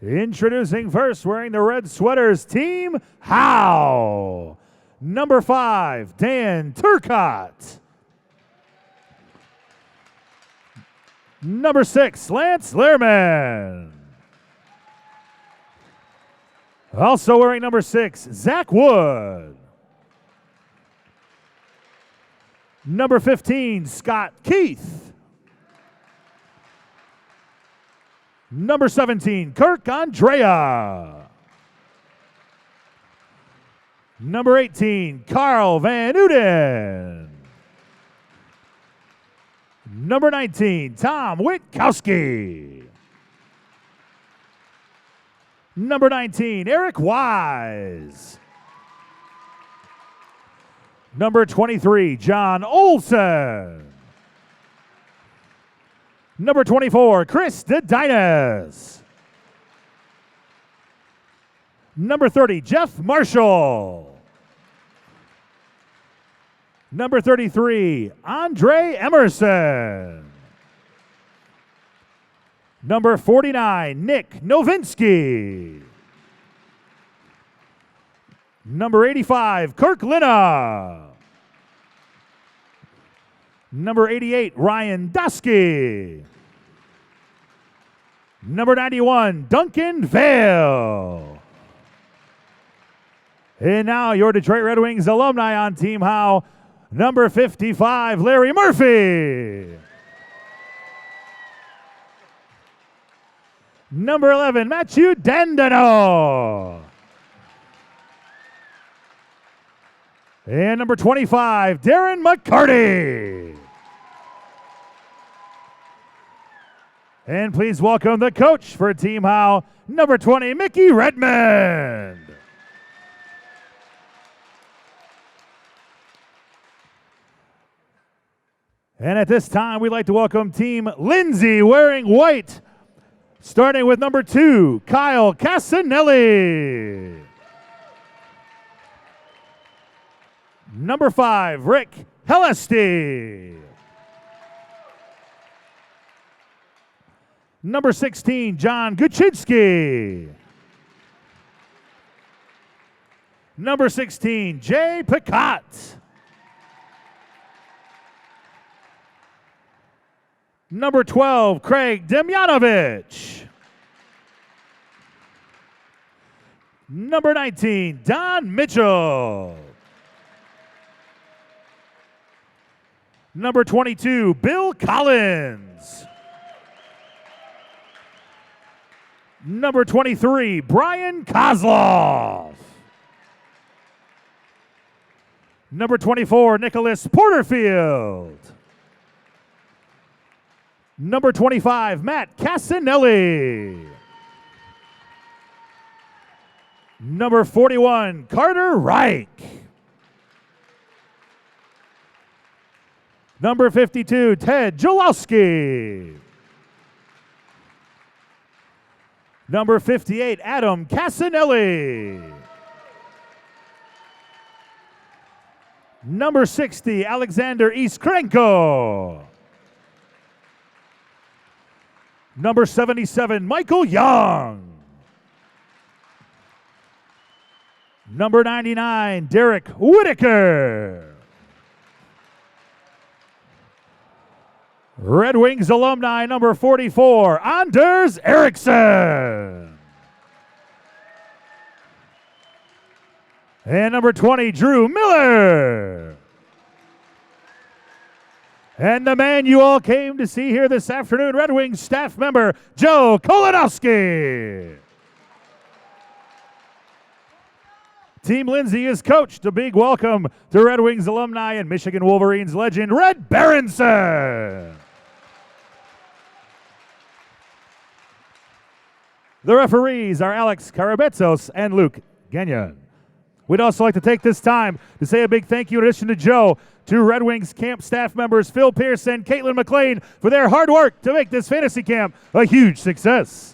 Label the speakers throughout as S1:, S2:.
S1: Introducing first, wearing the red sweaters, Team Howe. Number 5, Dan Turcott. Number 6, Lance Lehrman. Also wearing number 6, Zach Wood. Number 15, Scott Keith. Number 17, Kirk Andrea. Number 18, Carl Van Uden. Number 19, Tom Witkowski. Number 19, Eric Wise. Number 23, John Olson. Number 24, Chris Dedinas. Number 30, Jeff Marshall. Number 33, Andre Emerson. Number 49, Nick Novinsky. Number 85, Kirk Linna. Number 88, Ryan Dusky. Number 91, Duncan Vale. And now your Detroit Red Wings alumni on Team Howe, number 55, Larry Murphy. Number 11, Matthew Dandano. And number 25, Darren McCarty. And please welcome the coach for Team Howe, number 20, Mickey Redmond. And at this time, we'd like to welcome Team Lindsay wearing white, starting with number 2, Kyle Casanelli. Number 5, Rick Hellesty. Number 16, John Guczynski. Number 16, Jay Picott. Number 12, Craig Demjanovich. Number 19, Don Mitchell. Number 22, Bill Collins. Number 23, Brian Kozlov. Number 24, Nicholas Porterfield. Number 25, Matt Casanelli. Number 41, Carter Reich. Number 52, Ted Jolowski. Number 58, Adam Casanelli. Number 60, Alexander Iskrenko. Number 77, Michael Young. Number 99, Derek Whitaker. Red Wings alumni number 44, Anders Eriksson. And number 20, Drew Miller. And the man you all came to see here this afternoon, Red Wings staff member, Joe Kolanowski. Team Lindsay is coached. A big welcome to Red Wings alumni and Michigan Wolverines legend, Red Berenson. The referees are Alex Karabetsos and Luke Gagnon. We'd also like to take this time to say a big thank you, in addition to Joe, to Red Wings camp staff members Phil Pierce and Caitlin McLean for their hard work to make this fantasy camp a huge success.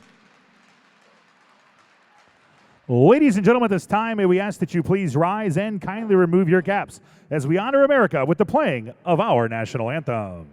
S1: Ladies and gentlemen, at this time, may we ask that you please rise and kindly remove your caps as we honor America with the playing of our national anthem.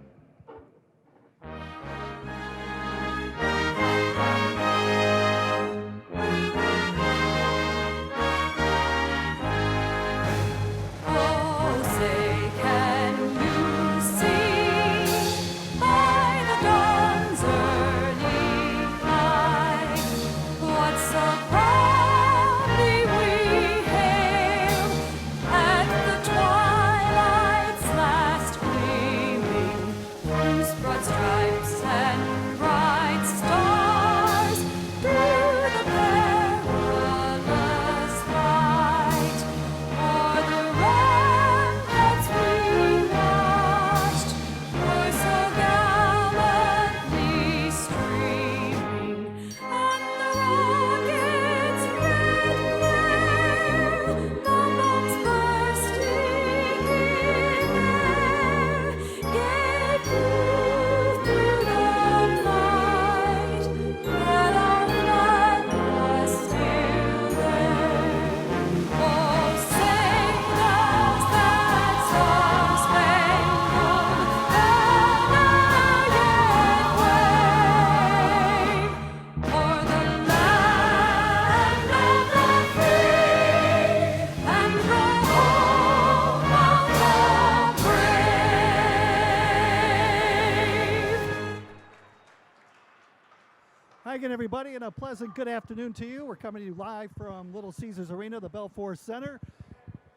S2: everybody, and a pleasant good afternoon to you. We're coming to you live from Little Caesars Arena, the Belfour Center,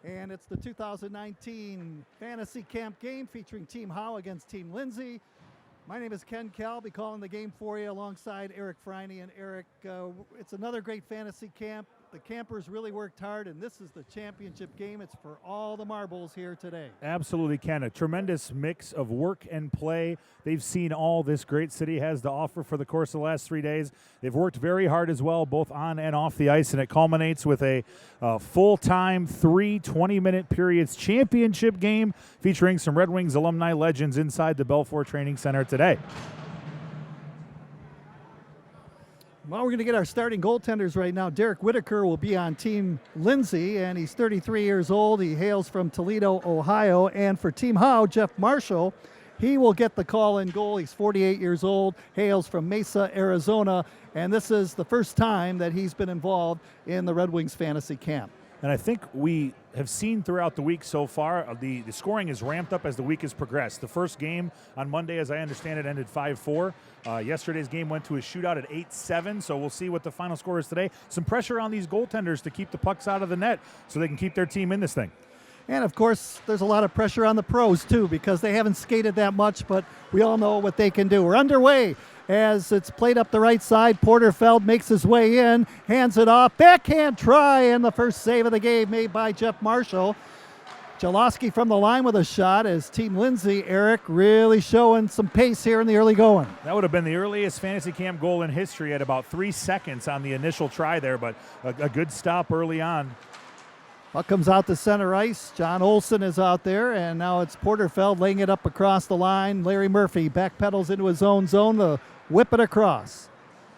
S2: and it's the 2019 Fantasy Camp game featuring Team Howe against Team Lindsay. My name is Ken Kell. I'll be calling the game for you alongside Eric Freiney. And Eric, it's another great fantasy camp. The campers really worked hard, and this is the championship game. It's for all the marbles here today.
S1: Absolutely, Ken. A tremendous mix of work and play. They've seen all this great city has to offer for the course of the last 3 days. They've worked very hard as well, both on and off the ice, and it culminates with a full-time 20-minute periods championship game featuring some Red Wings alumni legends inside the Belfour Training Center today.
S2: Well, we're going to get our starting goaltenders right now. Derek Whitaker will be on Team Lindsay, and he's 33 years old. He hails from Toledo, Ohio. And for Team Howe, Jeff Marshall, he will get the call in goal. He's 48 years old, hails from Mesa, Arizona, and this is the first time that he's been involved in the Red Wings fantasy camp.
S1: And I think we have seen throughout the week so far, the scoring has ramped up as the week has progressed. The first game on Monday, as I understand it, ended 5-4. Yesterday's game went to a shootout at 8-7, so we'll see what the final score is today. Some pressure on these goaltenders to keep the pucks out of the net so they can keep their team in this thing.
S2: And, of course, there's a lot of pressure on the pros, too, because they haven't skated that much, but we all know what they can do. We're underway as it's played up the right side. Porterfeld makes his way in, hands it off, backhand try, and the first save of the game made by Jeff Marshall. Jaloski from the line with a shot as Team Lindsay, Eric, really showing some pace here in the early going.
S1: That would have been the earliest fantasy camp goal in history at about 3 seconds on the initial try there, but a good stop early on.
S2: Puck comes out to center ice. John Olson is out there, and now it's Porterfeld laying it up across the line. Larry Murphy backpedals into his own zone to whip it across.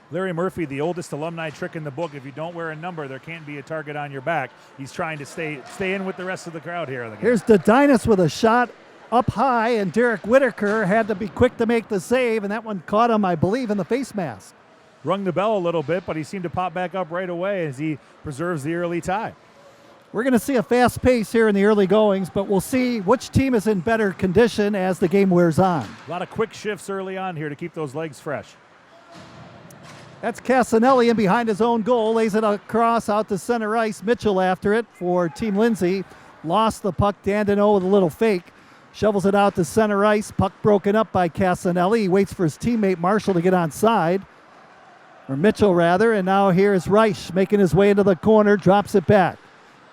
S1: Larry Murphy, the oldest alumni trick in the book. If you don't wear a number, there can't be a target on your back. He's trying to stay in with the rest of the crowd here.
S2: Here's Dodinas with a shot up high, and Derek Whitaker had to be quick to make the save, and that one caught him, I believe, in the face mask.
S1: Rung the bell a little bit, but he seemed to pop back up right away as he preserves the early tie.
S2: We're going to see a fast pace here in the early goings, but we'll see which team is in better condition as the game wears on.
S1: A lot of quick shifts early on here to keep those legs fresh.
S2: That's Casanelli in behind his own goal, lays it across out to center ice. Mitchell after it for Team Lindsay. Lost the puck. Dandino with a little fake. Shovels it out to center ice. Puck broken up by Casanelli. He waits for his teammate Marshall to get onside. Or Mitchell rather, and now here is Reich making his way into the corner, drops it back.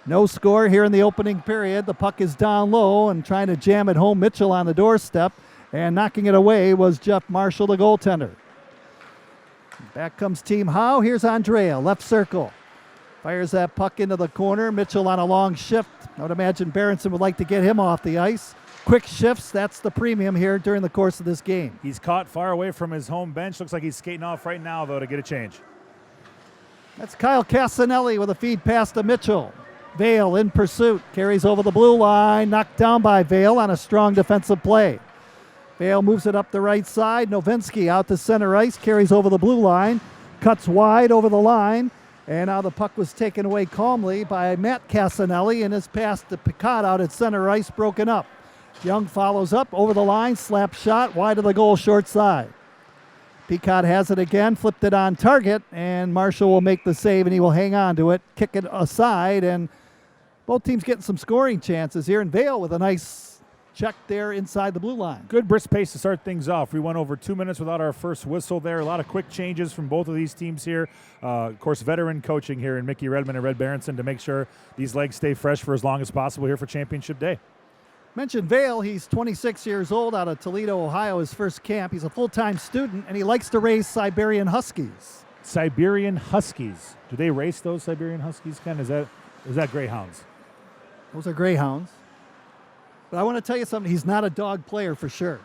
S2: No score here in the opening period. The puck is down low and trying to jam it home. Mitchell on the doorstep, and knocking it away was Jeff Marshall, the goaltender. Back comes Team Howe. Here's Andrea, left circle. Fires that puck into the corner. Mitchell on a long shift. I would imagine Berenson would like to get him off the ice. Quick shifts, that's the premium here during the course of this game.
S1: He's caught far away from his home bench. Looks like he's skating off right now, though, to get a change.
S2: That's Kyle Casanelli with a feed pass to Mitchell. Vale in pursuit, carries over the blue line, knocked down by Vale on a strong defensive play. Vale moves it up the right side. Novinsky out to center ice, carries over the blue line, cuts wide over the line, and now the puck was taken away calmly by Matt Casanelli, and his pass to Picard out at center ice broken up. Young follows up over the line, slap shot, wide of the goal, short side. Picard has it again, flipped it on target, and Marshall will make the save, and he will hang on to it, kick it aside, and both teams getting some scoring chances here. And Vale with a nice check there inside the blue line.
S1: Good brisk pace to start things off. We went over 2 minutes without our first whistle there. A lot of quick changes from both of these teams here. Of course, veteran coaching here in Mickey Redmond and Red Berenson to make sure these legs stay fresh for as long as possible here for championship day.
S2: Mentioned Vale, he's 26 years old, out of Toledo, Ohio, his first camp. He's a full-time student, and he likes to raise Siberian Huskies.
S1: Siberian Huskies. Do they race those Siberian Huskies, Ken? Is that greyhounds?
S2: Those are greyhounds. But I want to tell you something. He's not a dog player for sure.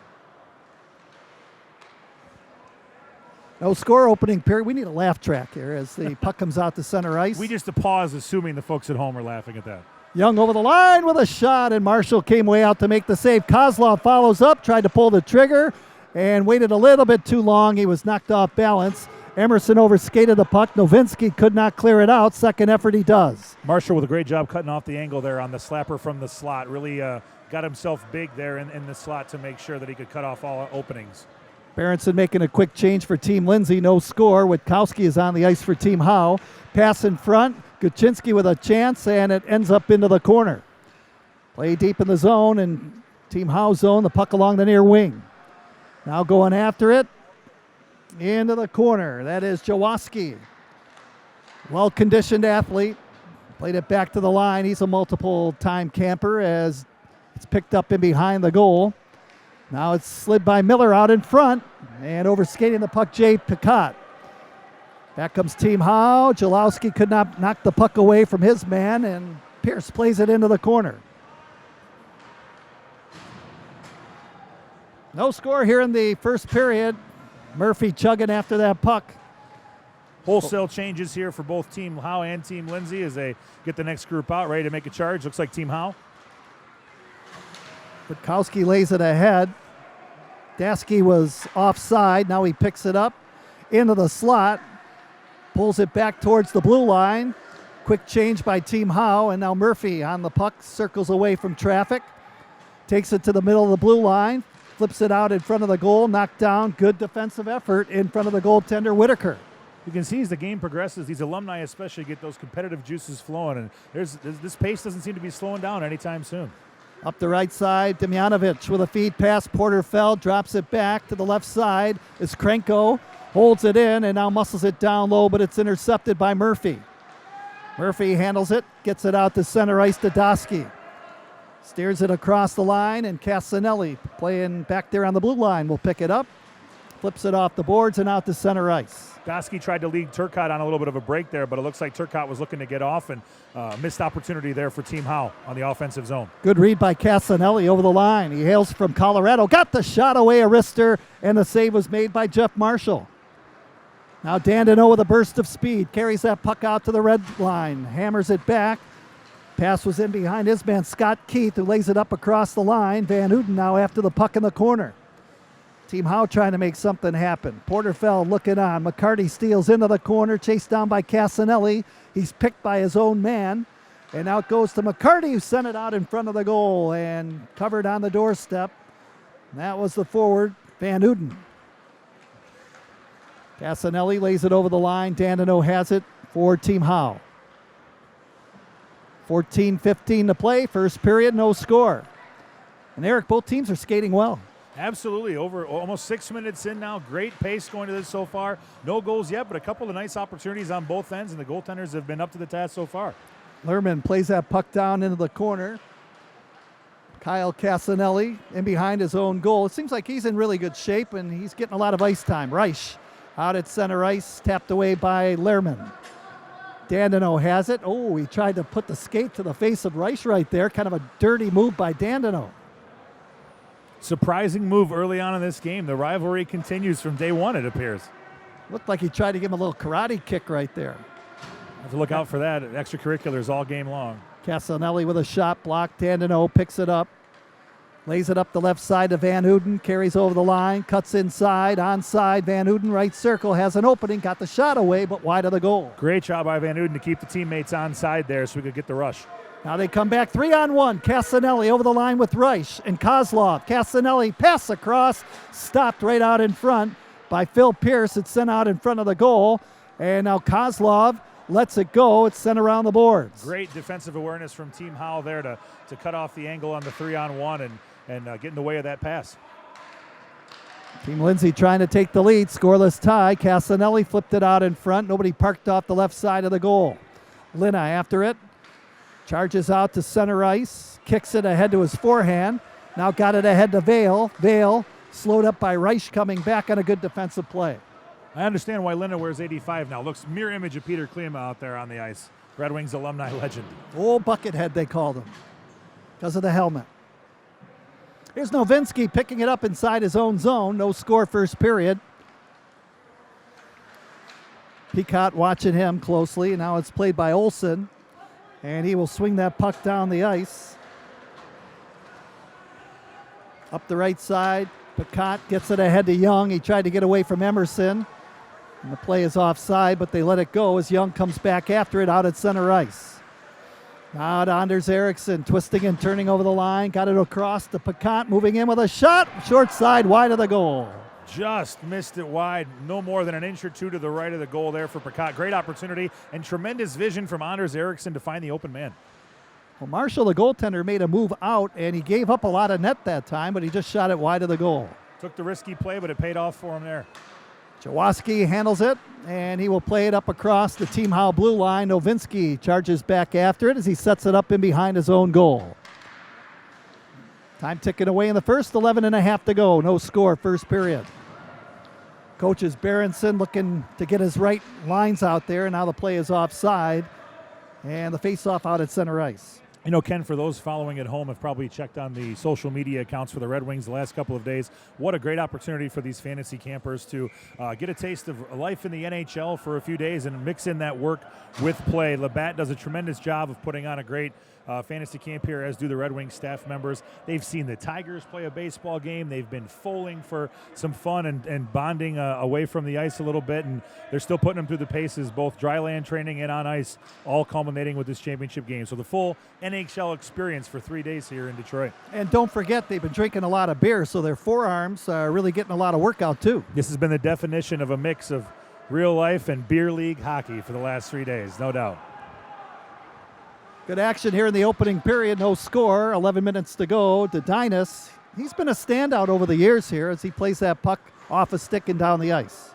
S2: No score opening period. We need a laugh track here as the puck comes out to center ice.
S1: We just pause, assuming the folks at home are laughing at that.
S2: Young over the line with a shot, and Marshall came way out to make the save. Kozlov follows up, tried to pull the trigger, and waited a little bit too long. He was knocked off balance. Emerson overskated the puck. Novinsky could not clear it out. Second effort he does.
S1: Marshall with a great job cutting off the angle there on the slapper from the slot. Really got himself big there in the slot to make sure that he could cut off all openings.
S2: Berenson making a quick change for Team Lindsay. No score. Witkowski is on the ice for Team Howe. Pass in front. Kuczynski with a chance, and it ends up into the corner. Play deep in the zone, and Team Howe zone. The puck along the near wing. Now going after it. Into the corner. That is Jaworski. Well-conditioned athlete. Played it back to the line. He's a multiple-time camper as it's picked up in behind the goal. Now it's slid by Miller out in front. And overskating the puck, Jay Picott. Back comes Team Howe. Jalowski could not knock the puck away from his man, and Pierce plays it into the corner. No score here in the first period. Murphy chugging after that puck.
S1: Wholesale changes here for both Team Howe and Team Lindsay as they get the next group out, ready to make a charge. Looks like Team Howe.
S2: Witkowski lays it ahead. Dasky was offside. Now he picks it up into the slot. Pulls it back towards the blue line. Quick change by Team Howe, and now Murphy on the puck, circles away from traffic. Takes it to the middle of the blue line. Flips it out in front of the goal. Knocked down. Good defensive effort in front of the goaltender, Whitaker.
S1: You can see as the game progresses, these alumni especially get those competitive juices flowing, and this pace doesn't seem to be slowing down anytime soon.
S2: Up the right side, Demjanovic with a feed pass. Porterfeld drops it back to the left side. As Krenko holds it in and now muscles it down low, but it's intercepted by Murphy. Murphy handles it, gets it out to center ice to Dasky. Steers it across the line, and Casanelli playing back there on the blue line will pick it up. Flips it off the boards and out to center ice.
S1: Dasky tried to lead Turcotte on a little bit of a break there, but it looks like Turcotte was looking to get off, and missed opportunity there for Team Howe on the offensive zone.
S2: Good read by Casanelli over the line. He hails from Colorado. Got the shot away, a wrister, and the save was made by Jeff Marshall. Now Dandino with a burst of speed. Carries that puck out to the red line. Hammers it back. Pass was in behind his man, Scott Keith, who lays it up across the line. Van Houten now after the puck in the corner. Team Howe trying to make something happen. Porterfeld looking on. McCarty steals into the corner, chased down by Casanelli. He's picked by his own man. And now it goes to McCarty, who sent it out in front of the goal and covered on the doorstep. And that was the forward, Van Houten. Casanelli lays it over the line. Dandino has it for Team Howe. 14-15 to play. First period, no score. And Eric, both teams are skating well.
S1: Absolutely. Over almost 6 minutes in now. Great pace going to this so far. No goals yet, but a couple of nice opportunities on both ends, and the goaltenders have been up to the task so far.
S2: Lerman plays that puck down into the corner. Kyle Casanelli in behind his own goal. It seems like he's in really good shape, and he's getting a lot of ice time. Reich out at center ice, tapped away by Lerman. Dandino has it. Oh, he tried to put the skate to the face of Reich right there. Kind of a dirty move by Dandino.
S1: Surprising move early on in this game. The rivalry continues from day one, it appears.
S2: Looked like he tried to give him a little karate kick right there.
S1: Have to look out for that. Extracurriculars all game long.
S2: Casanelli with a shot block. Dandino picks it up. Lays it up the left side to Van Houten. Carries over the line. Cuts inside. Onside. Van Houten right circle. Has an opening. Got the shot away, but wide of the goal.
S1: Great job by Van Houten to keep the teammates onside there so we could get the rush.
S2: Now they come back 3-on-1. Casanelli over the line with Reich and Kozlov. Casanelli pass across. Stopped right out in front by Phil Pierce. It's sent out in front of the goal. And now Kozlov lets it go. It's sent around the boards.
S1: Great defensive awareness from Team Howe there to cut off the angle on the 3-on-1 and get in the way of that pass.
S2: Team Lindsay trying to take the lead. Scoreless tie. Casanelli flipped it out in front. Nobody parked off the left side of the goal. Lina after it. Charges out to center ice. Kicks it ahead to his forehand. Now got it ahead to Vale. Vale slowed up by Reich coming back on a good defensive play.
S1: I understand why Lina wears 85 now. Looks mirror image of Peter Klima out there on the ice. Red Wings alumni legend.
S2: Old Buckethead, they called him because of the helmet. Here's Novinsky picking it up inside his own zone. No score first period. Peacock watching him closely. Now it's played by Olsen. And he will swing that puck down the ice. Up the right side. Peacock gets it ahead to Young. He tried to get away from Emerson. And the play is offside, but they let it go as Young comes back after it out at center ice. Now to Anders Eriksson, twisting and turning over the line. Got it across to Peacock, moving in with a shot. Short side, wide of the goal.
S1: Just missed it wide, no more than an inch or two to the right of the goal there for Picot. Great opportunity and tremendous vision from Anders Eriksson to find the open man.
S2: Well, Marshall, the goaltender, made a move out, and he gave up a lot of net that time, but he just shot it wide of the goal.
S1: Took the risky play, but it paid off for him there.
S2: Jaworski handles it, and he will play it up across the Team Howe blue line. Novinsky charges back after it as he sets it up in behind his own goal. Time ticking away in the first, 11 and a half to go. No score, first period. Coaches Berenson looking to get his right lines out there. Now the play is offside, and the face-off out at center ice.
S1: You know, Ken, for those following at home have probably checked on the social media accounts for the Red Wings the last couple of days. What a great opportunity for these fantasy campers to get a taste of life in the NHL for a few days and mix in that work with play. Labatt does a tremendous job of putting on a great fantasy camp here, as do the Red Wings staff members. They've seen the Tigers play a baseball game. They've been foaling for some fun and bonding away from the ice a little bit, and they're still putting them through the paces, both dry land training and on ice, all culminating with this championship game. So the full NHL experience for 3 days here in Detroit.
S2: And don't forget, they've been drinking a lot of beer, so their forearms are really getting a lot of workout too.
S1: This has been the definition of a mix of real life and beer league hockey for the last 3 days, no doubt.
S2: Good action here in the opening period. No score. 11 minutes to go. Dedinas, he's been a standout over the years here as he plays that puck off a stick and down the ice.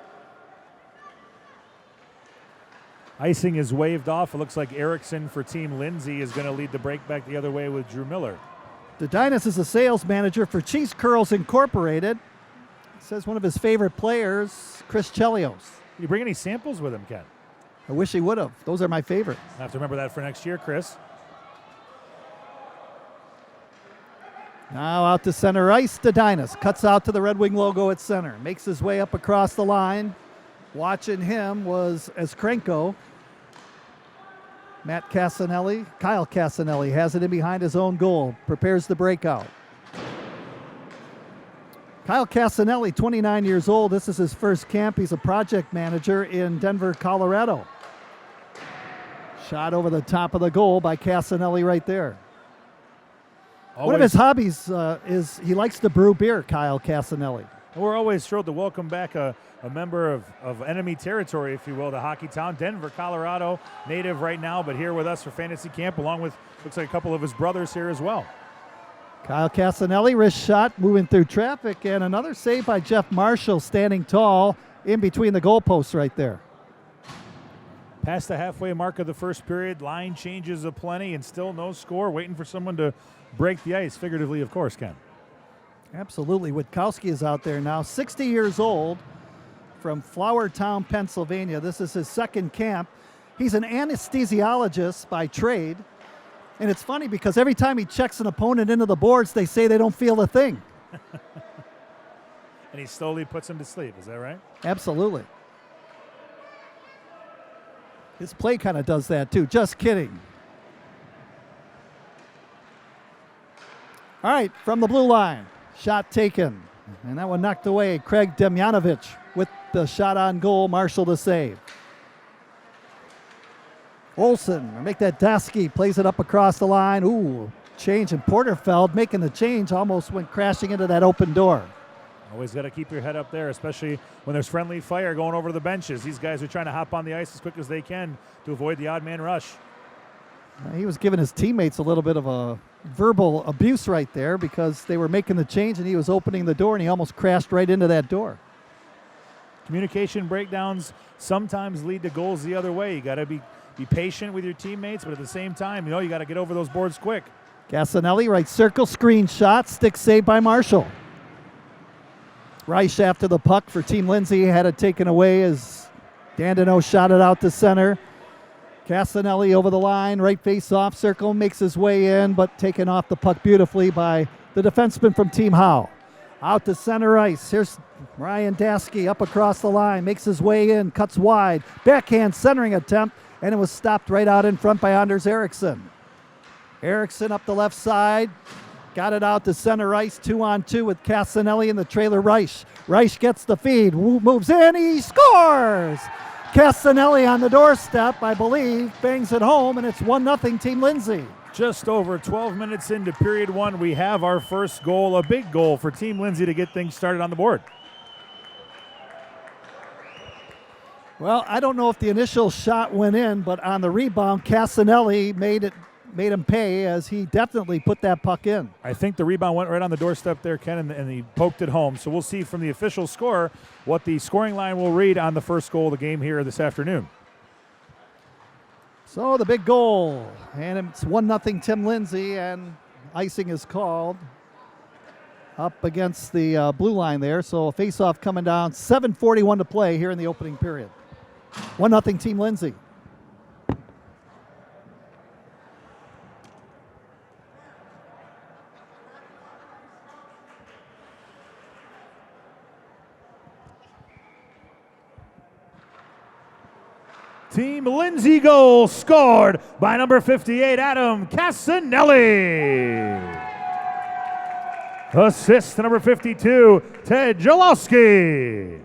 S1: Icing is waved off. It looks like Eriksson for Team Lindsay is going to lead the break back the other way with Drew Miller.
S2: Dedinas is a sales manager for Cheese Curls Incorporated. He says one of his favorite players, Chris Chelios.
S1: Did you bring any samples with him, Ken?
S2: I wish he would have. Those are my favorites.
S1: I have to remember that for next year, Chris.
S2: Now out to center ice. Dedinas cuts out to the Red Wing logo at center. Makes his way up across the line. Watching him was Krenko. Kyle Casanelli has it in behind his own goal. Prepares the breakout. Kyle Casanelli, 29 years old. This is his first camp. He's a project manager in Denver, Colorado. Shot over the top of the goal by Casanelli right there. One of his hobbies is he likes to brew beer, Kyle Casanelli.
S1: We're always thrilled to welcome back a member of enemy territory, if you will, to Hockey Town. Denver, Colorado, native right now, but here with us for fantasy camp, along with, looks like a couple of his brothers here as well.
S2: Kyle Casanelli, wrist shot, moving through traffic, and another save by Jeff Marshall, standing tall in between the goalposts right there.
S1: Past the halfway mark of the first period, line changes aplenty, and still no score, waiting for someone to break the ice, figuratively, of course, Ken.
S2: Absolutely. Witkowski is out there now, 60 years old, from Flowertown, Pennsylvania. This is his second camp. He's an anesthesiologist by trade. And it's funny because every time he checks an opponent into the boards, they say they don't feel a thing.
S1: And he slowly puts them to sleep. Is that right?
S2: Absolutely. His play kind of does that too. Just kidding. All right, from the blue line. Shot taken. And that one knocked away. Craig Demjanovic with the shot on goal. Marshall to save. Olsen, make that Dasky, plays it up across the line. Ooh, change, and Porterfeld making the change, almost went crashing into that open door.
S1: Always got to keep your head up there, especially when there's friendly fire going over the benches. These guys are trying to hop on the ice as quick as they can to avoid the odd man rush.
S2: He was giving his teammates a little bit of a verbal abuse right there because they were making the change and he was opening the door and he almost crashed right into that door.
S1: Communication breakdowns sometimes lead to goals the other way. You got to be patient with your teammates, but at the same time, you got to get over those boards quick.
S2: Casanelli, right circle, screen shot, stick saved by Marshall. Reich after the puck for Team Lindsay, had it taken away as Dandino shot it out to center. Casanelli over the line, right face off circle, makes his way in, but taken off the puck beautifully by the defenseman from Team Howe. Out to center ice. Here's Ryan Dasky up across the line, makes his way in, cuts wide, backhand centering attempt, and it was stopped right out in front by Anders Eriksson. Eriksson up the left side, got it out to center ice, 2-on-2 with Casanelli in the trailer. Reich gets the feed, moves in, he scores! Casanelli on the doorstep, I believe, bangs it home, and it's 1-0 Team Lindsay.
S1: Just over 12 minutes into period one, we have our first goal, a big goal for Team Lindsay to get things started on the board.
S2: Well, I don't know if the initial shot went in, but on the rebound, Casanelli made him pay, as he definitely put that puck in.
S1: I think the rebound went right on the doorstep there, Ken, and he poked it home. So we'll see from the official score what the scoring line will read on the first goal of the game here this afternoon.
S2: So the big goal, and it's 1-0 Tim Lindsay, and icing is called up against the blue line there. So a face-off coming down, 7:41 to play here in the opening period. 1-0 Team Lindsay.
S1: Team Lindsay goal scored by number 58, Adam Casanelli. Assist to number 52, Ted Jalowski.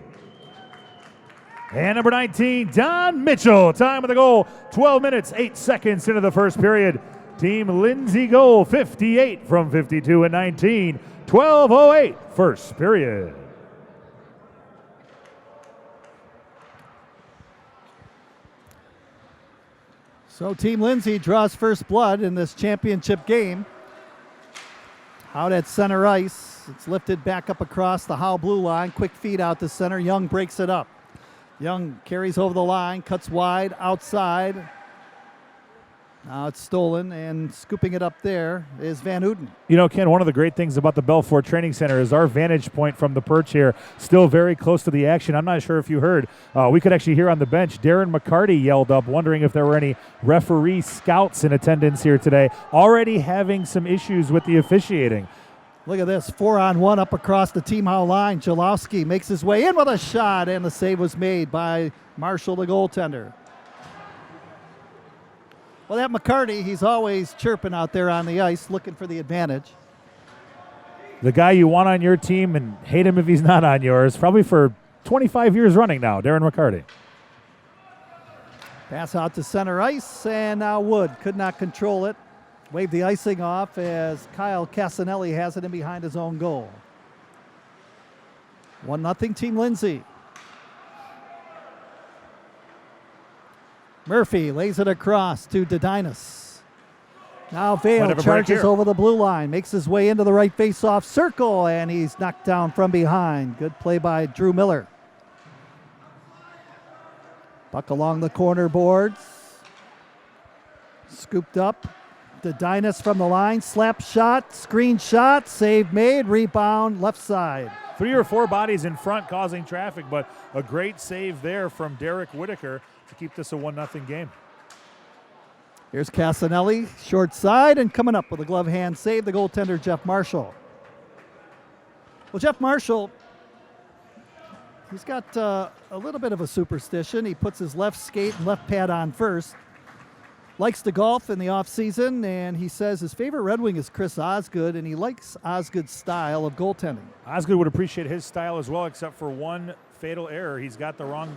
S1: And number 19, Don Mitchell. Time of the goal, 12 minutes, 8 seconds into the first period. Team Lindsay goal, 58 from 52 and 19, 12:08 first period.
S2: So Team Lindsay draws first blood in this championship game. Out at center ice, it's lifted back up across the Howe blue line. Quick feed out to center. Young breaks it up. Young carries over the line, cuts wide, outside. Now it's stolen, and scooping it up there is Van Uden.
S1: You know, Ken, one of the great things about the Belfort Training Center is our vantage point from the perch here, still very close to the action. I'm not sure if you heard. We could actually hear on the bench, Darren McCarty yelled up, wondering if there were any referee scouts in attendance here today, already having some issues with the officiating.
S2: Look at this, 4-on-1 up across the Team Howe line. Jalowski makes his way in with a shot, and the save was made by Marshall, the goaltender. Well, that McCarty, he's always chirping out there on the ice, looking for the advantage.
S1: The guy you want on your team and hate him if he's not on yours, probably for 25 years running now, Darren McCarty.
S2: Pass out to center ice, and now Wood could not control it. Waved the icing off as Kyle Casanelli has it in behind his own goal. 1-0 Team Lindsay. Murphy lays it across to Dedinas. Now Vale charges over the blue line, makes his way into the right face-off circle, and he's knocked down from behind. Good play by Drew Miller. Puck along the corner boards. Scooped up. Dedinas from the line, slap shot, screen shot, save made, rebound, left side.
S1: 3 or 4 bodies in front causing traffic, but a great save there from Derek Whitaker to keep this a 1-0 game.
S2: Here's Casanelli, short side, and coming up with a glove hand save, the goaltender Jeff Marshall. Well, Jeff Marshall, he's got a little bit of a superstition. He puts his left skate and left pad on first. Likes to golf in the offseason, and he says his favorite Red Wing is Chris Osgood, and he likes Osgood's style of goaltending.
S1: Osgood would appreciate his style as well, except for one fatal error. He's got the wrong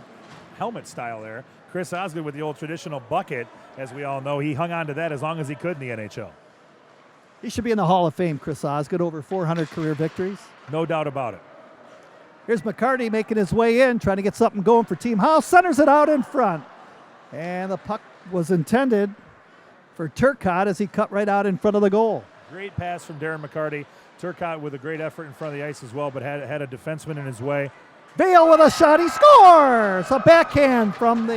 S1: helmet style there. Chris Osgood with the old traditional bucket, as we all know, he hung on to that as long as he could in the NHL.
S2: He should be in the Hall of Fame, Chris Osgood, over 400 career victories.
S1: No doubt about it.
S2: Here's McCarty making his way in, trying to get something going for Team Howe. Centers it out in front. And the puck was intended for Turcotte as he cut right out in front of the goal.
S1: Great pass from Darren McCarty. Turcotte with a great effort in front of the ice as well, but had a defenseman in his way.
S2: Vale with a shot, he scores! A backhand from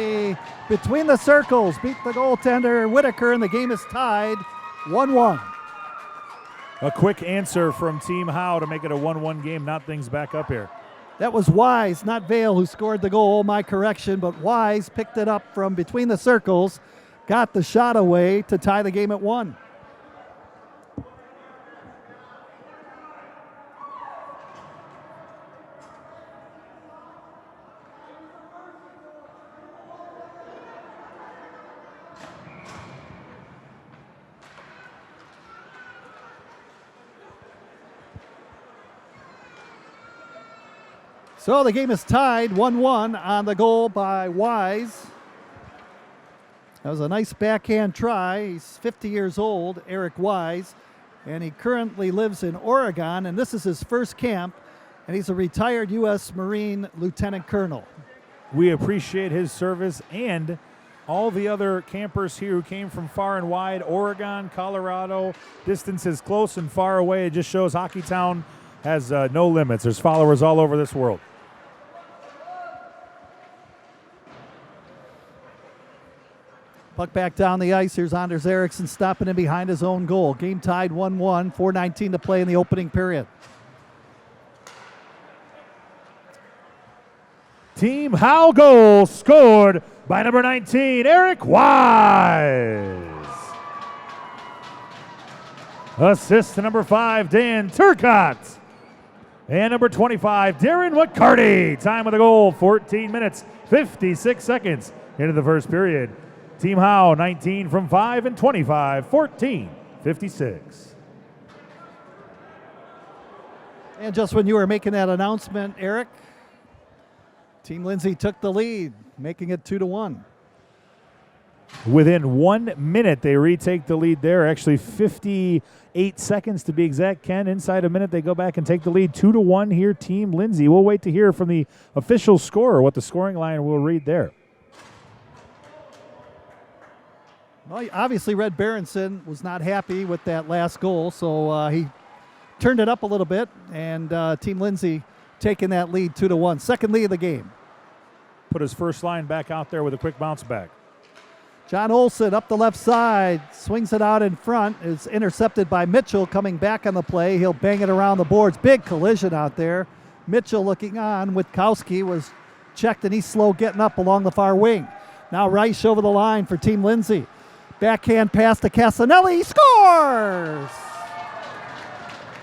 S2: between the circles. Beat the goaltender Whitaker, and the game is tied 1-1.
S1: A quick answer from Team Howe to make it a 1-1 game, knot things back up here.
S2: That was Wise, not Vale, who scored the goal. My correction, but Wise picked it up from between the circles, got the shot away to tie the game at 1. So the game is tied 1-1 on the goal by Wise. That was a nice backhand try. He's 50 years old, Eric Wise, and he currently lives in Oregon, and this is his first camp, and he's a retired U.S. Marine Lieutenant Colonel.
S1: We appreciate his service and all the other campers here who came from far and wide, Oregon, Colorado, distances close and far away. It just shows Hockeytown has no limits. There's followers all over this world.
S2: Puck back down the ice. Here's Anders Eriksson stopping in behind his own goal. Game tied 1-1, 4:19 to play in the opening period.
S1: Team Howe goal scored by number 19, Eric Wise. Assist to number 5, Dan Turcott. And number 25, Darren McCarty. Time of the goal, 14 minutes, 56 seconds into the first period. Team Howe, 19 from 5 and 25, 14-56.
S2: And just when you were making that announcement, Eric, Team Lindsay took the lead, making it 2-1.
S1: Within 1 minute, they retake the lead there. Actually, 58 seconds to be exact, Ken. Inside a minute, they go back and take the lead 2-1 here, Team Lindsay. We'll wait to hear from the official scorer what the scoring line will read there.
S2: Well, obviously, Red Berenson was not happy with that last goal, so he turned it up a little bit, and Team Lindsay taking that lead 2-1. Second lead of the game.
S1: Put his first line back out there with a quick bounce back.
S2: John Olsen up the left side, swings it out in front. It's intercepted by Mitchell coming back on the play. He'll bang it around the boards. Big collision out there. Mitchell looking on. Witkowski was checked, and he's slow getting up along the far wing. Now Reich over the line for Team Lindsay. Backhand pass to Casanelli. He scores!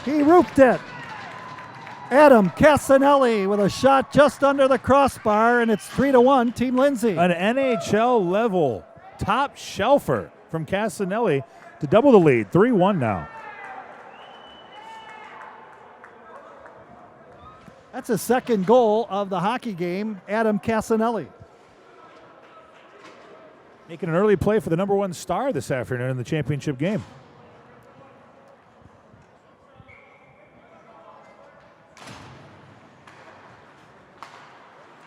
S2: He roofed it. Adam Casanelli with a shot just under the crossbar, and it's 3-1, Team Lindsay.
S1: An NHL level top shelfer from Casanelli to double the lead, 3-1 now.
S2: That's his second goal of the hockey game, Adam Casanelli.
S1: Making an early play for the number 1 star this afternoon in the championship game.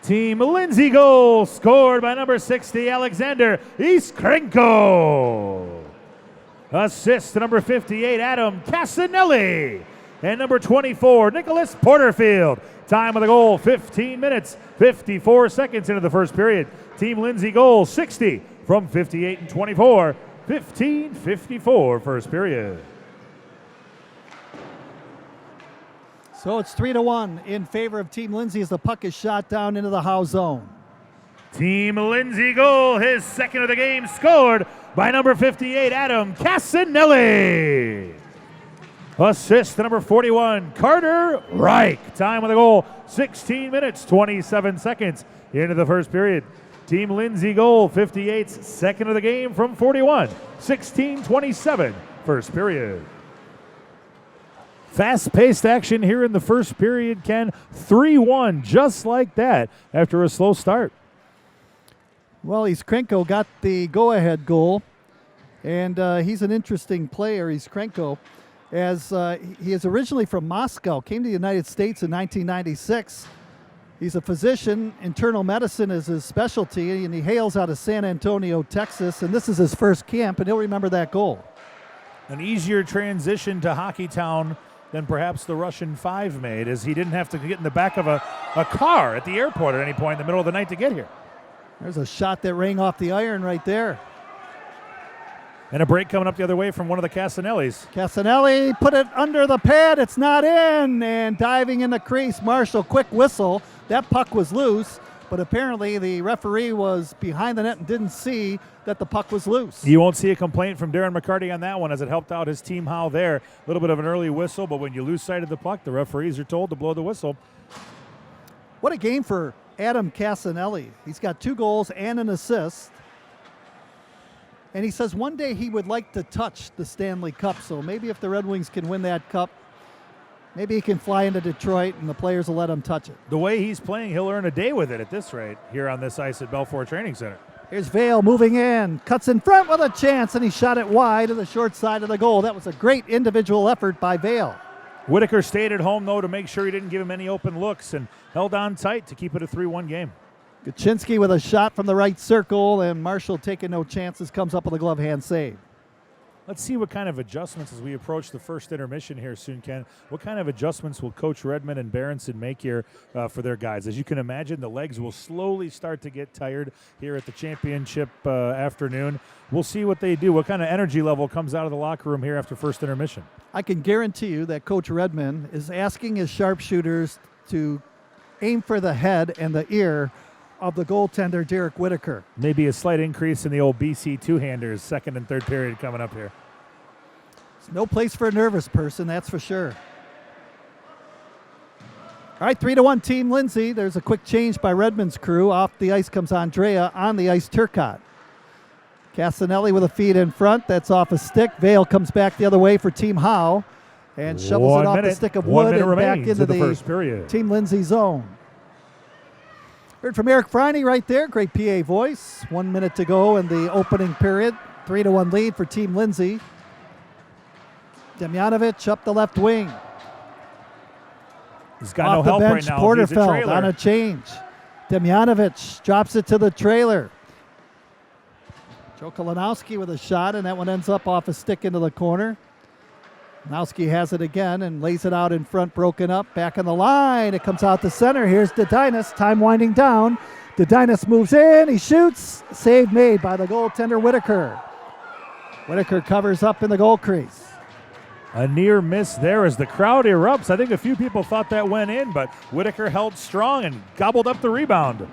S1: Team Lindsay goal scored by number 60, Alexander Iskrenko. Assist to number 58, Adam Casanelli. And number 24, Nicholas Porterfield. Time of the goal, 15 minutes, 54 seconds into the first period. Team Lindsay goal, 60 from 58 and 24, 15-54 first period.
S2: So it's 3-1 in favor of Team Lindsay as the puck is shot down into the Howe zone.
S1: Team Lindsay goal, his second of the game, scored by number 58, Adam Casanelli. Assist to number 41, Carter Reich. Time of the goal, 16 minutes, 27 seconds into the first period. Team Lindsay goal, 58's second of the game from 41, 16-27 first period. Fast-paced action here in the first period, Ken. 3-1, just like that, after a slow start.
S2: Well, Iskrenko got the go-ahead goal, and he's an interesting player, Iskrenko, as he is originally from Moscow, came to the United States in 1996. He's a physician. Internal medicine is his specialty, and he hails out of San Antonio, Texas, and this is his first camp, and he'll remember that goal.
S1: An easier transition to Hockeytown than perhaps the Russian 5 made, as he didn't have to get in the back of a car at the airport at any point in the middle of the night to get here.
S2: There's a shot that rang off the iron right there.
S1: And a break coming up the other way from one of the Casanellis.
S2: Casanelli put it under the pad. It's not in. And diving in the crease, Marshall, quick whistle. That puck was loose, but apparently the referee was behind the net and didn't see that the puck was loose.
S1: You won't see a complaint from Darren McCarty on that one, as it helped out his team Howe there. A little bit of an early whistle, but when you lose sight of the puck, the referees are told to blow the whistle.
S2: What a game for Adam Casanelli. He's got 2 goals and an assist. And he says one day he would like to touch the Stanley Cup, so maybe if the Red Wings can win that cup, maybe he can fly into Detroit and the players will let him touch it.
S1: The way he's playing, he'll earn a day with it at this rate here on this ice at Belfour Training Center.
S2: Here's Vale moving in, cuts in front with a chance, and he shot it wide to the short side of the goal. That was a great individual effort by Vale.
S1: Whitaker stayed at home, though, to make sure he didn't give him any open looks and held on tight to keep it a 3-1 game.
S2: Kaczynski with a shot from the right circle, and Marshall taking no chances, comes up with a glove hand save.
S1: Let's see what kind of adjustments as we approach the first intermission here soon, Ken. What kind of adjustments will Coach Redmond and Berenson make here for their guys? As you can imagine, the legs will slowly start to get tired here at the championship afternoon. We'll see what they do. What kind of energy level comes out of the locker room here after first intermission?
S2: I can guarantee you that Coach Redmond is asking his sharpshooters to aim for the head and the ear of the goaltender, Derek Whitaker.
S1: Maybe a slight increase in the old BC two-handers, second and third period coming up here.
S2: It's no place for a nervous person, that's for sure. All right, 3-1 Team Lindsay. There's a quick change by Redmond's crew. Off the ice comes Andrea, on the ice Turcotte. Casanelli with a feed in front. That's off a stick. Vale comes back the other way for Team Howe and shovels it off the stick of Wood and back into the
S1: first period.
S2: Team Lindsay zone. Heard from Eric Friney right there. Great PA voice. 1 minute to go in the opening period. 3-1 lead for Team Lindsay. Demjanovic up the left wing.
S1: He's got
S2: off
S1: no
S2: the
S1: help
S2: bench,
S1: right now.
S2: Porterfeld on a change. Demjanovic drops it to the trailer. Joe Kalinowski with a shot, and that one ends up off a stick into the corner. Kalinowski has it again and lays it out in front, broken up. Back on the line. It comes out to center. Here's Dedinas. Time winding down. Dedinas moves in. He shoots. Save made by the goaltender, Whitaker. Whitaker covers up in the goal crease.
S1: A near miss there as the crowd erupts. I think a few people thought that went in, but Whitaker held strong and gobbled up the rebound.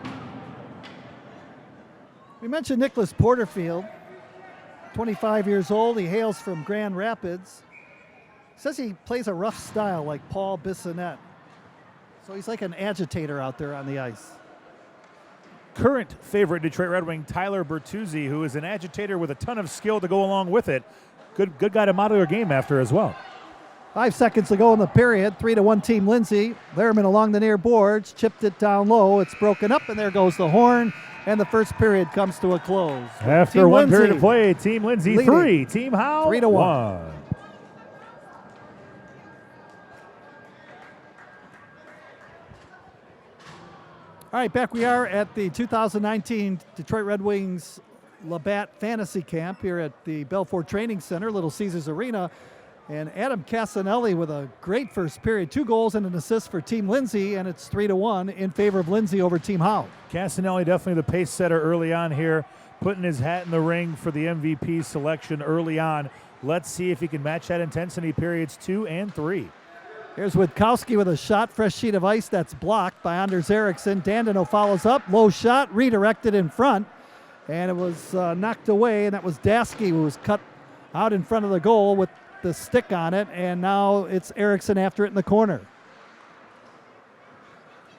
S2: We mentioned Nicholas Porterfield, 25 years old. He hails from Grand Rapids. Says he plays a rough style like Paul Bissonnette. So he's like an agitator out there on the ice.
S1: Current favorite Detroit Red Wing, Tyler Bertuzzi, who is an agitator with a ton of skill to go along with it. Good guy to model your game after as well.
S2: 5 seconds to go in the period. 3-1 Team Lindsay. Lehrman along the near boards, chipped it down low. It's broken up, and there goes the horn. And the first period comes to a close.
S1: After
S2: Team
S1: one
S2: Lindsay
S1: period of play, Team Lindsay
S2: leading
S1: 3, Team Howe
S2: 3-1.
S1: 1.
S2: All right, back we are at the 2019 Detroit Red Wings Labatt Fantasy Camp here at the Belfort Training Center, Little Caesars Arena. And Adam Casanelli with a great first period, 2 goals and an assist for Team Lindsay, and it's 3-1 in favor of Lindsay over Team Howe.
S1: Casanelli definitely the pace setter early on here, putting his hat in the ring for the MVP selection early on. Let's see if he can match that intensity periods 2 and 3.
S2: Here's Witkowski with a shot, fresh sheet of ice that's blocked by Anders Eriksson. Dandino follows up, low shot, redirected in front, and it was knocked away, and that was Dasky who was cut out in front of the goal with the stick on it, and now it's Eriksson after it in the corner.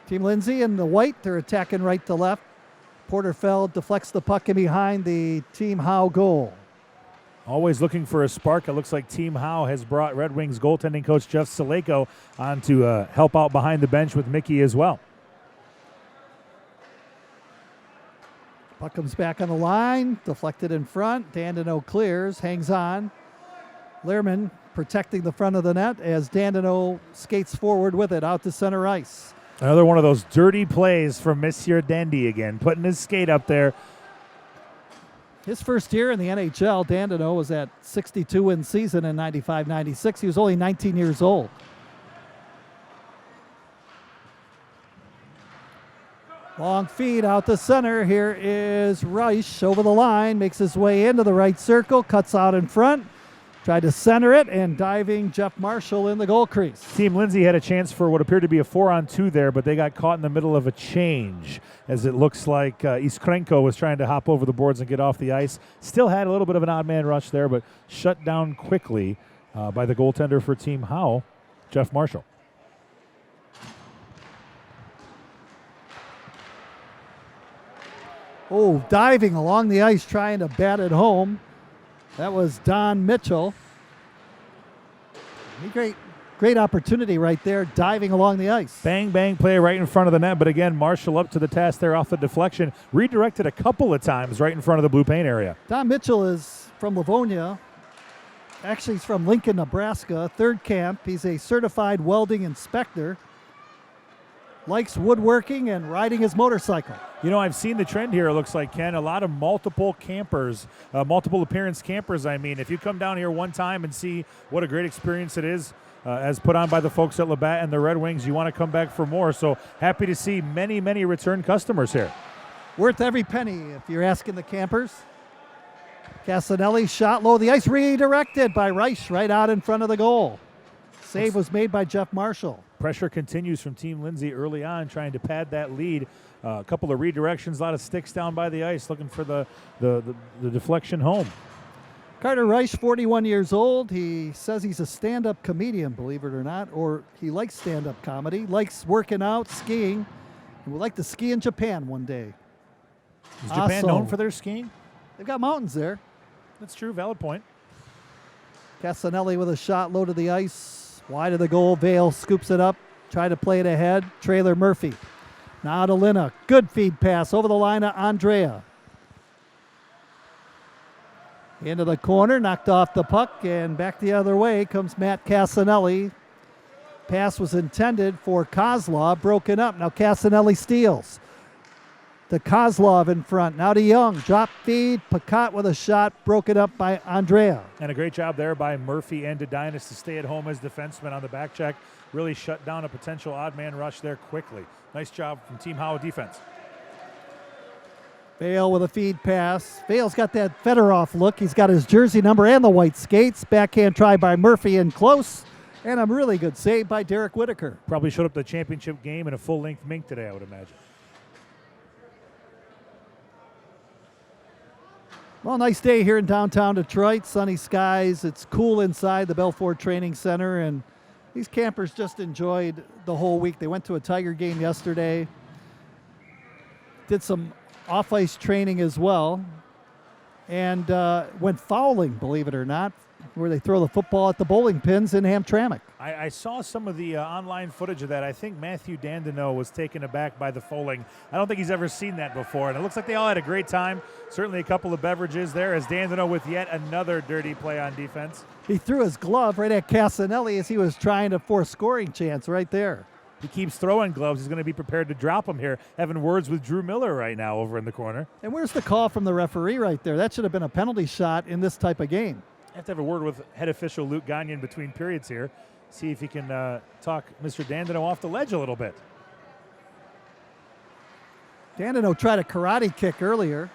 S2: Team Lindsay in the white, they're attacking right to left. Porterfeld deflects the puck in behind the Team Howe goal.
S1: Always looking for a spark. It looks like Team Howe has brought Red Wings goaltending coach Jeff Saleko on to help out behind the bench with Mickey as well.
S2: Puck comes back on the line, deflected in front. Dandino clears, hangs on. Lehrman protecting the front of the net as Dandino skates forward with it out to center ice.
S1: Another one of those dirty plays from Monsieur Dandy again, putting his skate up there.
S2: His first year in the NHL, Dandino was at 62 win season in 95-96. He was only 19 years old. Long feed out the center. Here is Reich over the line, makes his way into the right circle, cuts out in front. Tried to center it, and diving Jeff Marshall in the goal crease.
S1: Team Lindsay had a chance for what appeared to be a 4-on-2 there, but they got caught in the middle of a change, as it looks like Iskrenko was trying to hop over the boards and get off the ice. Still had a little bit of an odd man rush there, but shut down quickly by the goaltender for Team Howe, Jeff Marshall.
S2: Oh, diving along the ice, trying to bat it home. That was Don Mitchell. Great opportunity right there, diving along the ice.
S1: Bang, bang play right in front of the net, but again, Marshall up to the task there off the deflection. Redirected a couple of times right in front of the blue paint area.
S2: Don Mitchell is from Livonia. Actually, he's from Lincoln, Nebraska, third camp. He's a certified welding inspector. likes woodworking and riding his motorcycle.
S1: You know, I've seen the trend here, it looks like, Ken. A lot of multiple campers, multiple appearance campers, I mean. If you come down here one time and see what a great experience it is, as put on by the folks at Labatt and the Red Wings, you want to come back for more. So happy to see many, many return customers here.
S2: Worth every penny if you're asking the campers. Casanelli shot low. The ice redirected by Reich right out in front of the goal. Save was made by Jeff Marshall.
S1: Pressure continues from Team Lindsay early on, trying to pad that lead. A couple of redirections, a lot of sticks down by the ice, looking for the deflection home.
S2: Carter Reich, 41 years old. He says he's a stand-up comedian, believe it or not, or he likes stand-up comedy, likes working out, skiing, and would like to ski in Japan one day.
S1: Is Japan known for their skiing?
S2: They've got mountains there.
S1: That's true, valid point.
S2: Casanelli with a shot low to the ice, wide of the goal. Vale scoops it up, try to play it ahead. Traylor Murphy. Now to Lina. Good feed pass over the line to Andrea. Into the corner, knocked off the puck, and back the other way comes Matt Casanelli. Pass was intended for Kozlov, broken up. Now Casanelli steals. To Kozlov in front. Now to Young. Drop feed. Pacat with a shot, broken up by Andrea.
S1: And a great job there by Murphy and Dedinas to stay at home as defensemen on the back check. Really shut down a potential odd man rush there quickly. Nice job from Team Howe defense.
S2: Vale with a feed pass. Vale's got that Fedorov look. He's got his jersey number and the white skates. Backhand try by Murphy in close. And a really good save by Derek Whitaker.
S1: Probably showed up the championship game in a full-length mink today, I would imagine.
S2: Well, nice day here in downtown Detroit. Sunny skies. It's cool inside the Belfort Training Center. And these campers just enjoyed the whole week. They went to a Tiger game yesterday. Did some off-ice training as well, and went fouling, believe it or not, where they throw the football at the bowling pins in Hamtramck.
S1: I saw some of the online footage of that. I think Matthew Dandino was taken aback by the fouling. I don't think he's ever seen that before, and it looks like they all had a great time. Certainly a couple of beverages there as Dandino with yet another dirty play on defense.
S2: He threw his glove right at Casanelli as he was trying to force scoring chance right there.
S1: He keeps throwing gloves. He's going to be prepared to drop them here. Having words with Drew Miller right now over in the corner.
S2: And where's the call from the referee right there? That should have been a penalty shot in this type of game.
S1: I have to have a word with head official Luke Gagnon between periods here. See if he can talk Mr. Dandino off the ledge a little bit.
S2: Dandino tried a karate kick earlier.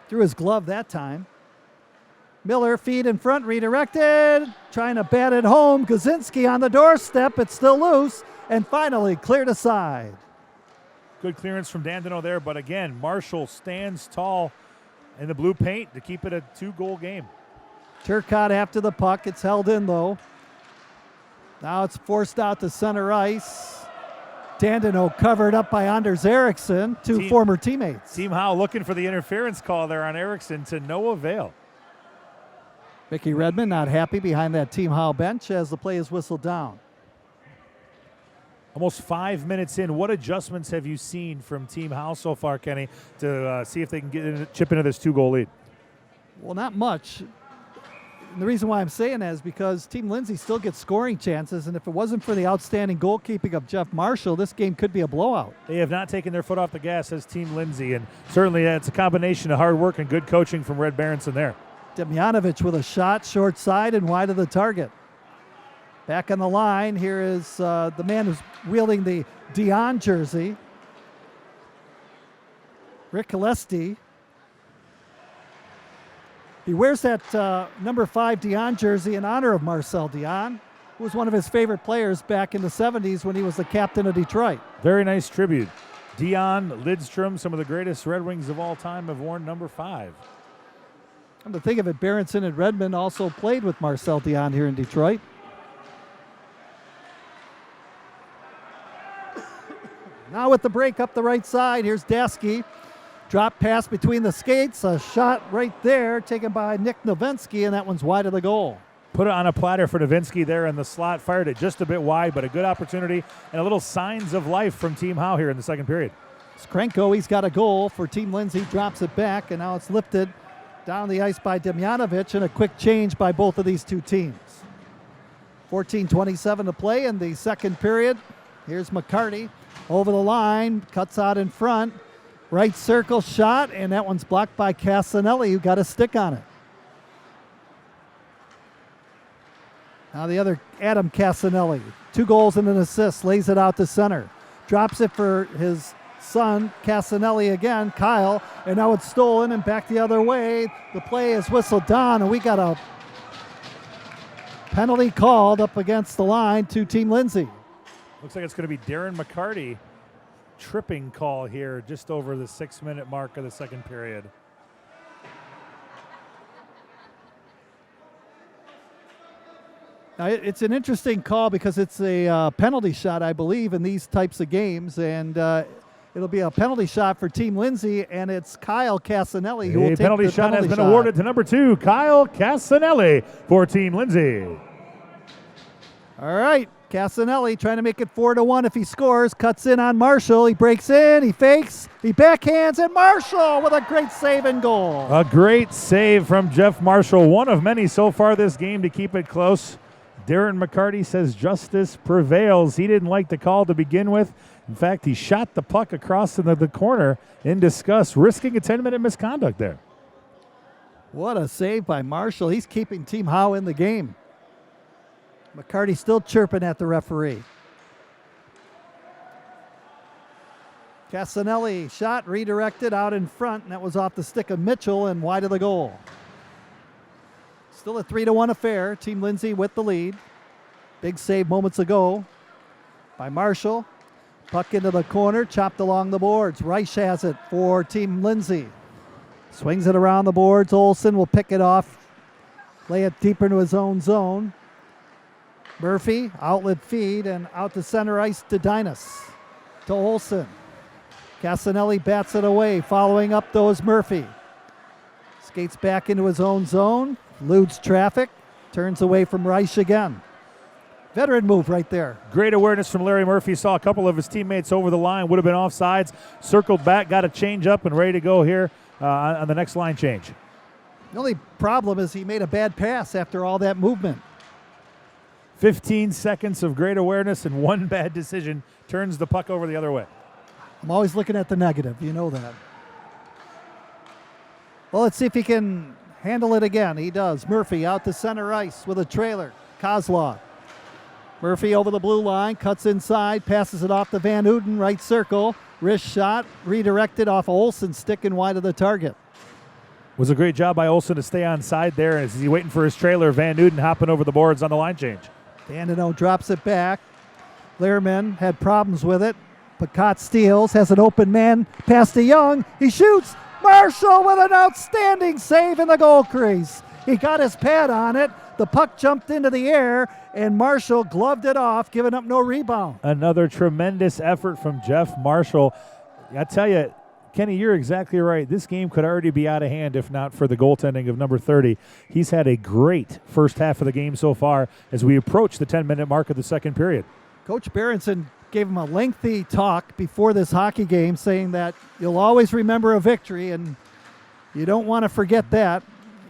S2: Threw his glove that time. Miller, feed in front, redirected. Trying to bat it home. Kaczynski on the doorstep. It's still loose. And finally cleared aside.
S1: Good clearance from Dandino there, but again, Marshall stands tall in the blue paint to keep it a 2-goal game.
S2: Turcotte after the puck. It's held in, though. Now it's forced out to center ice. Dandino covered up by Anders Eriksson, two former teammates.
S1: Team Howe looking for the interference call there on Eriksson to no avail.
S2: Mickey Redmond not happy behind that Team Howe bench as the play is whistled down.
S1: Almost 5 minutes in. What adjustments have you seen from Team Howe so far, Kenny, to see if they can chip into this 2-goal lead?
S2: Well, not much. And the reason why I'm saying that is because Team Lindsay still gets scoring chances, and if it wasn't for the outstanding goalkeeping of Jeff Marshall, this game could be a blowout.
S1: They have not taken their foot off the gas as Team Lindsay, and certainly it's a combination of hard work and good coaching from Red Berenson there.
S2: Demjanovic with a shot, short side and wide of the target. Back on the line, here is the man who's wielding the Dion jersey, Rick Gillespie. He wears that number 5 Dion jersey in honor of Marcel Dion, who was one of his favorite players back in the 70s when he was the captain of Detroit.
S1: Very nice tribute. Dion, Lidstrom, some of the greatest Red Wings of all time have worn number 5.
S2: Come to think of it, Berenson and Redmond also played with Marcel Dion here in Detroit. Now with the break up the right side, here's Dasky. Drop pass between the skates, a shot right there taken by Nick Nowinski, and that one's wide of the goal.
S1: Put it on a platter for Nowinski there in the slot, fired it just a bit wide, but a good opportunity and a little signs of life from Team Howe here in the second period.
S2: Skrenko, he's got a goal for Team Lindsay, drops it back, and now it's lifted down the ice by Demjanovic, and a quick change by both of these two teams. 14:27 to play in the second period. Here's McCarty. over the line, cuts out in front. Right circle shot, and that one's blocked by Casanelli, who got a stick on it. Now the other, Adam Casanelli, 2 goals and an assist, lays it out to center. Drops it for his son, Casanelli again, Kyle, and now it's stolen and back the other way. The play is whistled down, and we got a penalty called up against the line to Team Lindsay.
S1: Looks like it's going to be Darren McCarty. Tripping call here just over the 6-minute mark of the second period.
S2: Now, it's an interesting call because it's a penalty shot, I believe, in these types of games, and it'll be a penalty shot for Team Lindsay, and it's Kyle Casanelli who will take the penalty shot.
S1: Penalty shot has been awarded to number 2, Kyle Casanelli, for Team Lindsay.
S2: All right, Casanelli trying to make it 4-1 if he scores. Cuts in on Marshall. He breaks in, he fakes, he backhands, and Marshall with a great save and goal.
S1: A great save from Jeff Marshall, one of many so far this game to keep it close. Darren McCarty says justice prevails. He didn't like the call to begin with. In fact, he shot the puck across into the corner in disgust, risking a 10-minute misconduct there.
S2: What a save by Marshall. He's keeping Team Howe in the game. McCarty still chirping at the referee. Casanelli shot redirected out in front, and that was off the stick of Mitchell and wide of the goal. Still a 3-1 affair. Team Lindsay with the lead. Big save moments ago by Marshall. Puck into the corner, chopped along the boards. Reich has it for Team Lindsay. Swings it around the boards. Olsen will pick it off, lay it deeper into his own zone. Murphy, outlet feed, and out to center ice to Dinas. To Olsen. Casanelli bats it away, following up though is Murphy. Skates back into his own zone, eludes traffic, turns away from Reich again. Veteran move right there.
S1: Great awareness from Larry Murphy. Saw a couple of his teammates over the line, would have been offsides, circled back, got a change up and ready to go here on the next line change.
S2: The only problem is he made a bad pass after all that movement.
S1: 15 seconds of great awareness and one bad decision turns the puck over the other way.
S2: I'm always looking at the negative, you know that. Well, let's see if he can handle it again. He does. Murphy out to center ice with a trailer. Kozlov. Murphy over the blue line, cuts inside, passes it off to Van Uden, right circle. Wrist shot, redirected off Olsen, sticking wide of the target.
S1: Was a great job by Olsen to stay on side there as he's waiting for his trailer. Van Uden hopping over the boards on the line change.
S2: Dandino drops it back. Lehrman had problems with it. Picott steals, has an open man, pass to Young. He shoots. Marshall with an outstanding save in the goal crease. He got his pad on it. The puck jumped into the air, and Marshall gloved it off, giving up no rebound.
S1: Another tremendous effort from Jeff Marshall. I tell you, Kenny, you're exactly right. This game could already be out of hand if not for the goaltending of number 30. He's had a great first half of the game so far as we approach the 10-minute mark of the second period.
S2: Coach Berenson gave him a lengthy talk before this hockey game saying that you'll always remember a victory, and you don't want to forget that.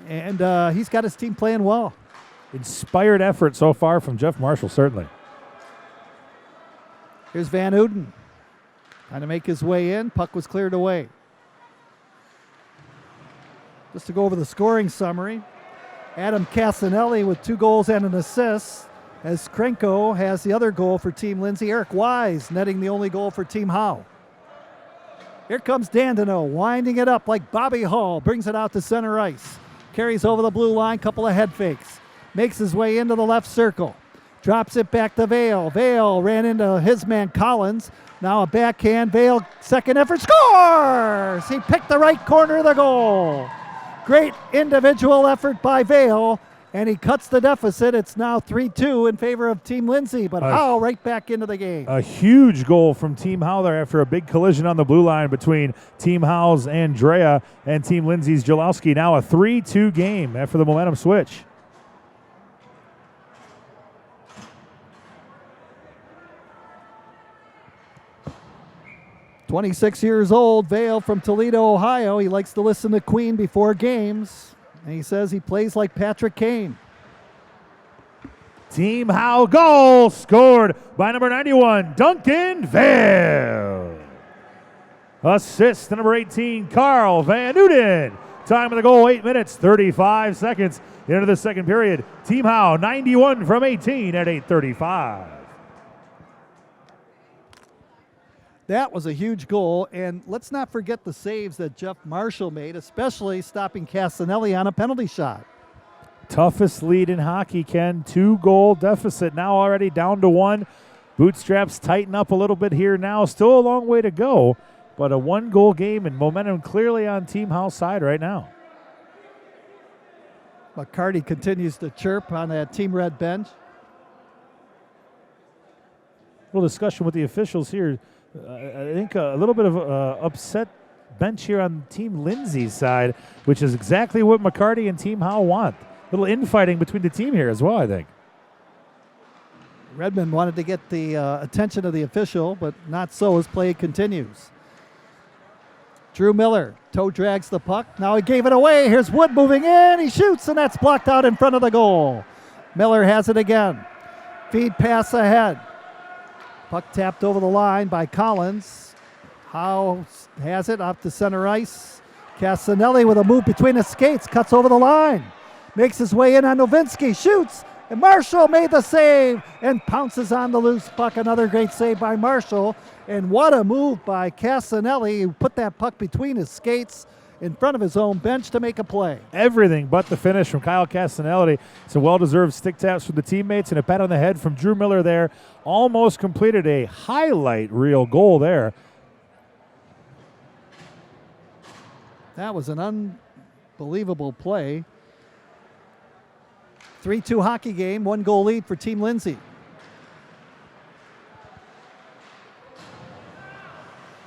S2: And he's got his team playing well.
S1: Inspired effort so far from Jeff Marshall, certainly.
S2: Here's Van Uden. Trying to make his way in. Puck was cleared away. Just to go over the scoring summary. Adam Casanelli with 2 goals and an assist. As Krenko has the other goal for Team Lindsay. Eric Wise netting the only goal for Team Howe. Here comes Dandino, winding it up like Bobby Hull. Brings it out to center ice. Carries over the blue line, couple of head fakes. Makes his way into the left circle. Drops it back to Vale. Vale ran into his man Collins. Now a backhand. Vale, second effort, scores! He picked the right corner of the goal. Great individual effort by Vale, and he cuts the deficit. It's now 3-2 in favor of Team Lindsay, but Howe right back into the game.
S1: A huge goal from Team Howe there after a big collision on the blue line between Team Howe's Andrea and Team Lindsay's Jalowski. Now a 3-2 game after the momentum switch.
S2: "26 years old, Vale from Toledo, Ohio. He likes to listen to Queen before games. And he says he plays like Patrick Kane."
S1: Team Howe goal scored by number 91, Duncan Vale. Assist to number 18, Carl Van Newton. Time of the goal, 8 minutes, 35 seconds into the second period. Team Howe, 91 from 18 at 8:35.
S2: That was a huge goal, and let's not forget the saves that Jeff Marshall made, especially stopping Casanelli on a penalty shot.
S1: Toughest lead in hockey, Ken. 2-goal deficit, now already down to 1. Bootstraps tighten up a little bit here now. Still a long way to go, but a 1-goal game and momentum clearly on Team Howe's side right now.
S2: McCarty continues to chirp on that Team Red bench.
S1: A little discussion with the officials here. I think a little bit of upset bench here on Team Lindsay's side, which is exactly what McCarty and Team Howe want. A little infighting between the team here as well, I think.
S2: Redmond wanted to get the attention of the official, but not so as play continues. Drew Miller, toe drags the puck. Now he gave it away. Here's Wood moving in. He shoots, and that's blocked out in front of the goal. Miller has it again. Feed pass ahead. Puck tapped over the line by Collins. Howe has it off the center ice. Casanelli with a move between his skates, cuts over the line. Makes his way in on Nowitzki, shoots, and Marshall made the save and pounces on the loose puck. Another great save by Marshall. And what a move by Casanelli, who put that puck between his skates in front of his own bench to make a play.
S1: Everything but the finish from Kyle Casanelli. Some well-deserved stick taps from the teammates and a pat on the head from Drew Miller there. Almost completed a highlight reel goal there.
S2: That was an unbelievable play. 3-2 hockey game, 1-goal lead for Team Lindsay.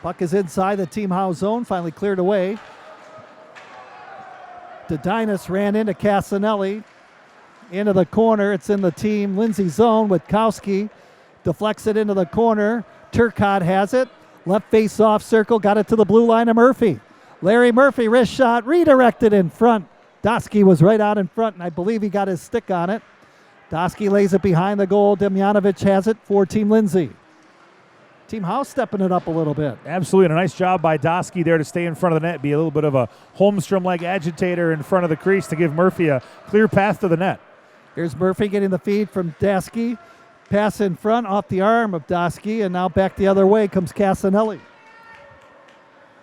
S2: Puck is inside the Team Howe zone, finally cleared away. Dedinas ran into Casanelli. Into the corner, it's in the Team Lindsay zone. Witkowski deflects it into the corner. Turcotte has it. Left face off circle, got it to the blue line of Murphy. Larry Murphy, wrist shot, redirected in front. Doski was right out in front, and I believe he got his stick on it. Doski lays it behind the goal. Demjanovic has it for Team Lindsay. Team Howe stepping it up a little bit.
S1: Absolutely, and a nice job by Doski there to stay in front of the net, be a little bit of a Holmstrom-like agitator in front of the crease to give Murphy a clear path to the net.
S2: Here's Murphy getting the feed from Doski. Pass in front off the arm of Doski, and now back the other way comes Casanelli.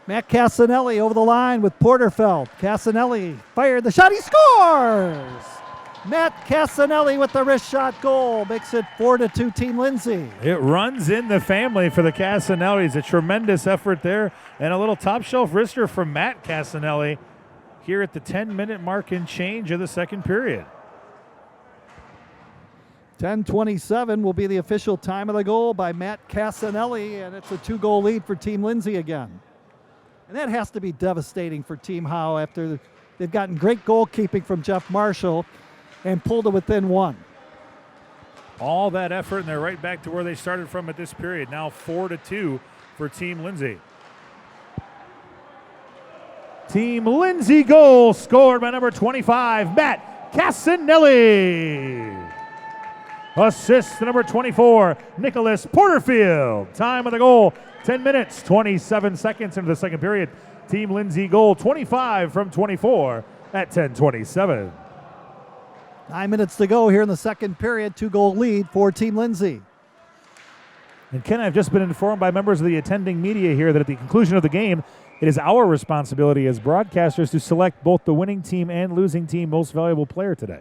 S2: Matt Casanelli over the line with Porterfeld. Casanelli fired the shot. He scores! Matt Casanelli with the wrist shot goal makes it 4-2 Team Lindsay.
S1: It runs in the family for the Casanellis. A tremendous effort there and a little top shelf wrister from Matt Casanelli here at the 10-minute mark and change of the second period.
S2: 10:27 will be the official time of the goal by Matt Casanelli, and it's a 2-goal lead for Team Lindsay again. And that has to be devastating for Team Howe after they've gotten great goalkeeping from Jeff Marshall and pulled it within 1.
S1: All that effort, and they're right back to where they started from at this period. Now 4-2 for Team Lindsay. Team Lindsay goal scored by number 25, Matt Casanelli. Assist to number 24, Nicholas Porterfield. Time of the goal, 10 minutes, 27 seconds into the second period. Team Lindsay goal, 25 from 24 at 10:27.
S2: 9 minutes to go here in the second period. 2-goal lead for Team Lindsay.
S1: And Ken, I've just been informed by members of the attending media here that at the conclusion of the game, it is our responsibility as broadcasters to select both the winning team and losing team most valuable player today.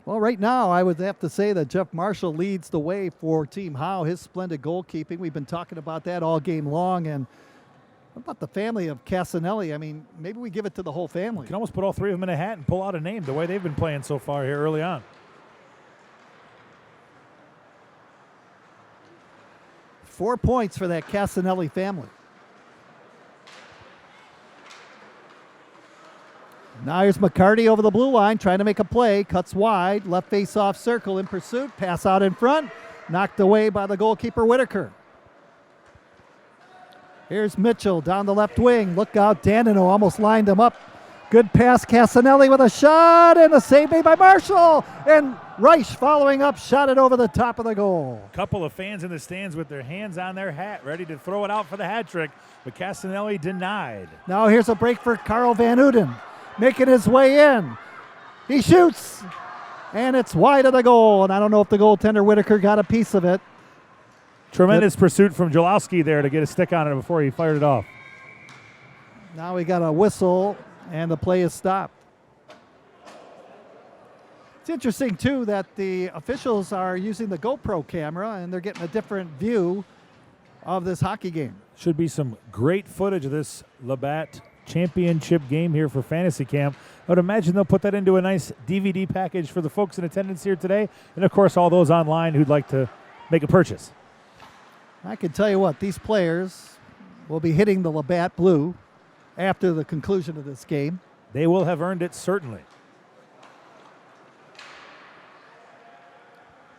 S2: Well, right now, I would have to say that Jeff Marshall leads the way for Team Howe. His splendid goalkeeping. We've been talking about that all game long. And what about the family of Casanelli? I mean, maybe we give it to the whole family.
S1: You can almost put all three of them in a hat and pull out a name the way they've been playing so far here early on.
S2: 4 points for that Casanelli family. Now here's McCarty over the blue line, trying to make a play. Cuts wide, left face off circle in pursuit. Pass out in front, knocked away by the goalkeeper Whitaker. Here's Mitchell down the left wing. Look out, Danino almost lined him up Good pass, Casanelli with a shot, and a save made by Marshall. And Reich following up, shot it over the top of the goal.
S1: Couple of fans in the stands with their hands on their hat, ready to throw it out for the hat trick, but Casanelli denied.
S2: Now here's a break for Carl Van Uden, making his way in. He shoots, and it's wide of the goal. And I don't know if the goaltender Whitaker got a piece of it.
S1: Tremendous pursuit from Jolowski there to get a stick on it before he fired it off.
S2: Now we got a whistle, and the play is stopped. It's interesting, too, that the officials are using the GoPro camera, and they're getting a different view of this hockey game.
S1: Should be some great footage of this Labatt championship game here for Fantasy Camp. I would imagine they'll put that into a nice DVD package for the folks in attendance here today, and, of course, all those online who'd like to make a purchase.
S2: I can tell you what, these players will be hitting the Labatt Blue after the conclusion of this game.
S1: They will have earned it, certainly.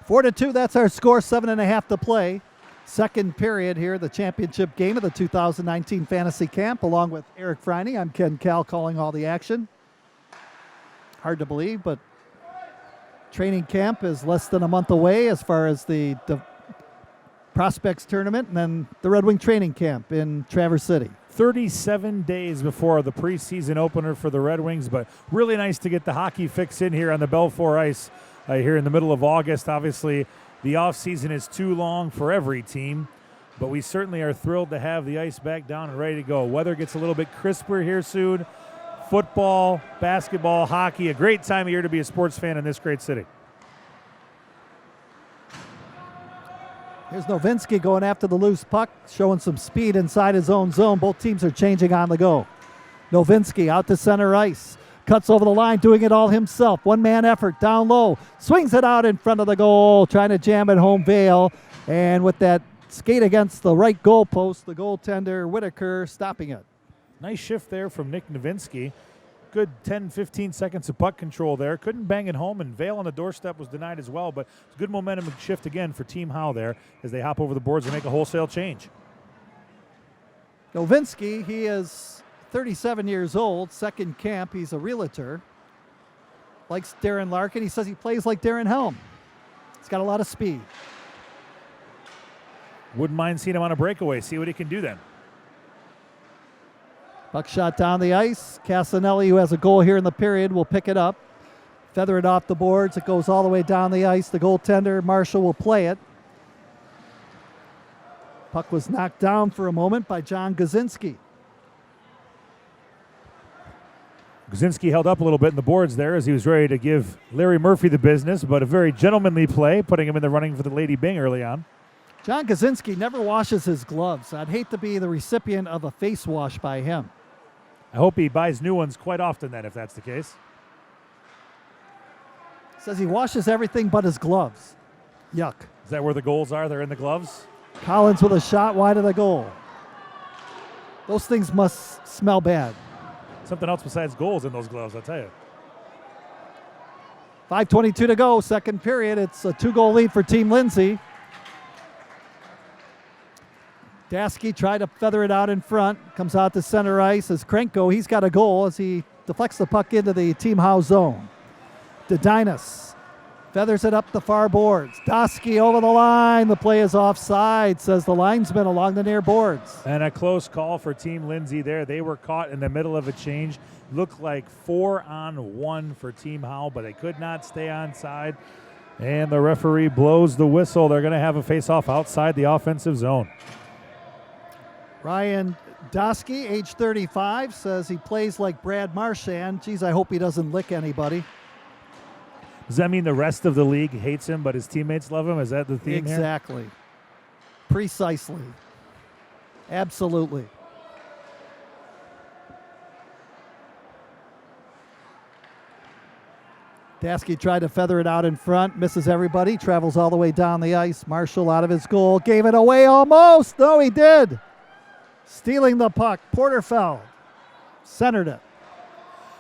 S2: 4-2, that's our score, 7.5 to play. Second period here, the championship game of the 2019 Fantasy Camp, along with Eric Freine. I'm Ken Cal calling all the action. Hard to believe, but training camp is less than a month away as far as the Prospects Tournament, and then the Red Wing training camp in Traverse City.
S1: 37 days before the preseason opener for the Red Wings, but really nice to get the hockey fix in here on the Belfour Ice here in the middle of August. Obviously, the offseason is too long for every team, but we certainly are thrilled to have the ice back down and ready to go. Weather gets a little bit crisper here soon. Football, basketball, hockey, a great time of year to be a sports fan in this great city.
S2: Here's Nowitzki going after the loose puck, showing some speed inside his own zone. Both teams are changing on the go. Nowitzki out to center ice. Cuts over the line, doing it all himself. One-man effort down low. Swings it out in front of the goal, trying to jam it home Vale. And with that skate against the right goalpost, the goaltender Whitaker stopping it.
S1: Nice shift there from Nick Nowitzki. Good 10-15 seconds of puck control there. Couldn't bang it home, and Vale on the doorstep was denied as well, but good momentum shift again for Team Howe there as they hop over the boards and make a wholesale change.
S2: Nowitzki, he is 37 years old, second camp. He's a realtor. Likes Darren Larkin. He says he plays like Darren Helm. He's got a lot of speed.
S1: Wouldn't mind seeing him on a breakaway. See what he can do then.
S2: Puck shot down the ice. Casanelli, who has a goal here in the period, will pick it up. Feather it off the boards. It goes all the way down the ice. The goaltender, Marshall, will play it. Puck was knocked down for a moment by John Gazinski.
S1: Gazinski held up a little bit in the boards there as he was ready to give Larry Murphy the business, but a very gentlemanly play, putting him in the running for the Lady Byng early on.
S2: John Gazinski never washes his gloves. I'd hate to be the recipient of a face wash by him.
S1: I hope he buys new ones quite often then, if that's the case.
S2: Says he washes everything but his gloves. Yuck.
S1: Is that where the goals are? They're in the gloves?
S2: Collins with a shot wide of the goal. Those things must smell bad.
S1: Something else besides goals in those gloves, I'll tell you.
S2: 5:22 to go, second period. It's a 2-goal lead for Team Lindsay. Dasky tried to feather it out in front. Comes out to center ice as Krenko. He's got a goal as he deflects the puck into the Team Howe zone. Dedinas feathers it up the far boards. Dasky over the line. The play is offside, says the linesman along the near boards.
S1: And a close call for Team Lindsay there. They were caught in the middle of a change. Looked like 4-on-1 for Team Howe, but they could not stay onside. And the referee blows the whistle. They're going to have a face-off outside the offensive zone.
S2: Ryan Dasky, age 35, says he plays like Brad Marchand. Geez, I hope he doesn't lick anybody.
S1: Does that mean the rest of the league hates him, but his teammates love him? Is that the theme here?
S2: Exactly. Precisely. Absolutely. Dasky tried to feather it out in front, misses everybody, travels all the way down the ice. Marshall out of his goal, gave it away almost. No, he did. Stealing the puck, Porterfeld centered it.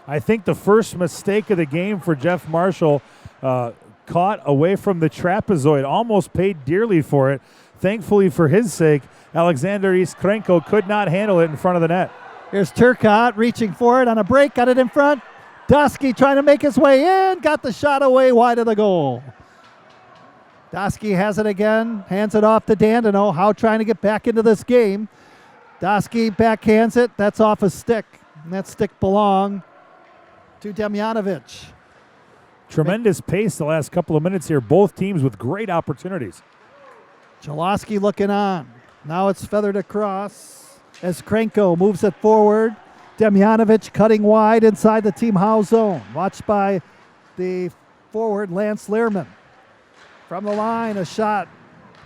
S1: I think the first mistake of the game for Jeff Marshall, caught away from the trapezoid, almost paid dearly for it. Thankfully for his sake, Alexander Iskrenko could not handle it in front of the net.
S2: Here's Turcotte reaching for it on a break, got it in front. Dosky trying to make his way in, got the shot away wide of the goal. Dosky has it again, hands it off to Dandino. Howe trying to get back into this game. Dosky backhands it, that's off a stick. And that stick belonged to Demjanovic.
S1: Tremendous pace the last couple of minutes here. Both teams with great opportunities.
S2: Jaloski looking on. Now it's feathered across as Krenko moves it forward. Demjanovic cutting wide inside the Team Howe zone. Watched by the forward Lance Learman. From the line, a shot.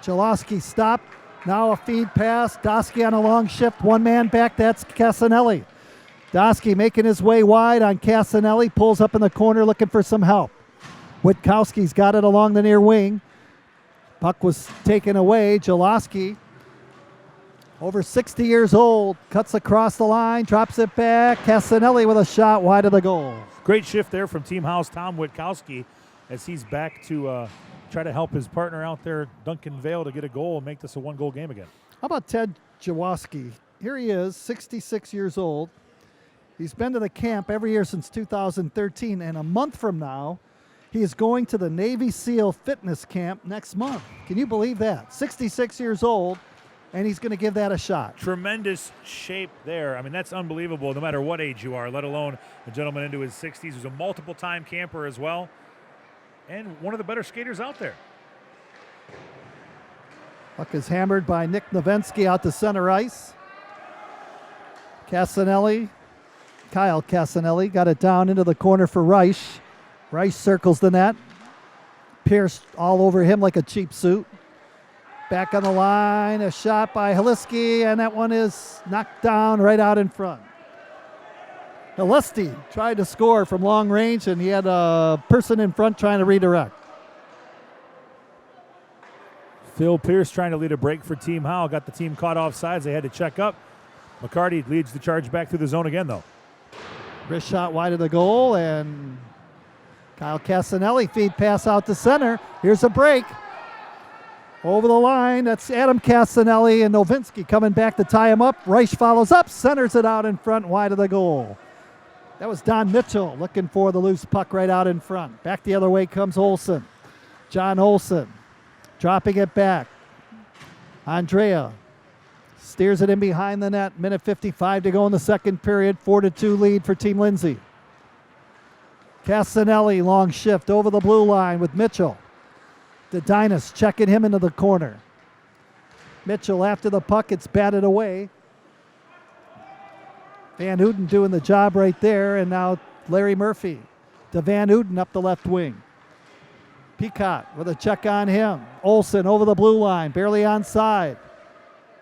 S2: Jaloski stopped. Now a feed pass. Dosky on a long shift. One man back. That's Casanelli. Dosky making his way wide on Casanelli. Pulls up in the corner looking for some help. Witkowski's got it along the near wing. Puck was taken away. Jaloski, over 60 years old, cuts across the line, drops it back. Casanelli with a shot wide of the goal.
S1: Great shift there from Team Howe's Tom Witkowski as he's back to try to help his partner out there, Duncan Vale, to get a goal and make this a one-goal game again.
S2: How about Ted Jaworski? Here he is, 66 years old. He's been to the camp every year since 2013, and a month from now, he is going to the Navy SEAL fitness camp next month. Can you believe that? 66 years old, and he's going to give that a shot.
S1: Tremendous shape there. I mean, that's unbelievable no matter what age you are, let alone a gentleman into his 60s who's a multiple-time camper as well, and one of the better skaters out there.
S2: Puck is hammered by Nick Novensky out to center ice. Kyle Casanelli got it down into the corner for Reich. Reich circles the net. Pierce all over him like a cheap suit. Back on the line, a shot by Haliski, and that one is knocked down right out in front. Haliski tried to score from long range, and he had a person in front trying to redirect.
S1: Phil Pierce trying to lead a break for Team Howe. Got the team caught off sides. They had to check up. McCarty leads the charge back through the zone again, though.
S2: Wrist shot wide of the goal, and Kyle Casanelli feed pass out to center. Here's a break. Over the line, that's Adam Casanelli and Novinsky coming back to tie him up. Reich follows up, centers it out in front, wide of the goal. That was Don Mitchell looking for the loose puck right out in front. Back the other way comes Olsen. John Olsen dropping it back. Andrea steers it in behind the net. Minute 55 to go in the second period. 4-2 lead for Team Lindsay. Casanelli, long shift over the blue line with Mitchell. Dedinas checking him into the corner. Mitchell after the puck, it's batted away. Van Houten doing the job right there, and now Larry Murphy to Van Houten up the left wing. Peacock with a check on him. Olsen over the blue line, barely onside.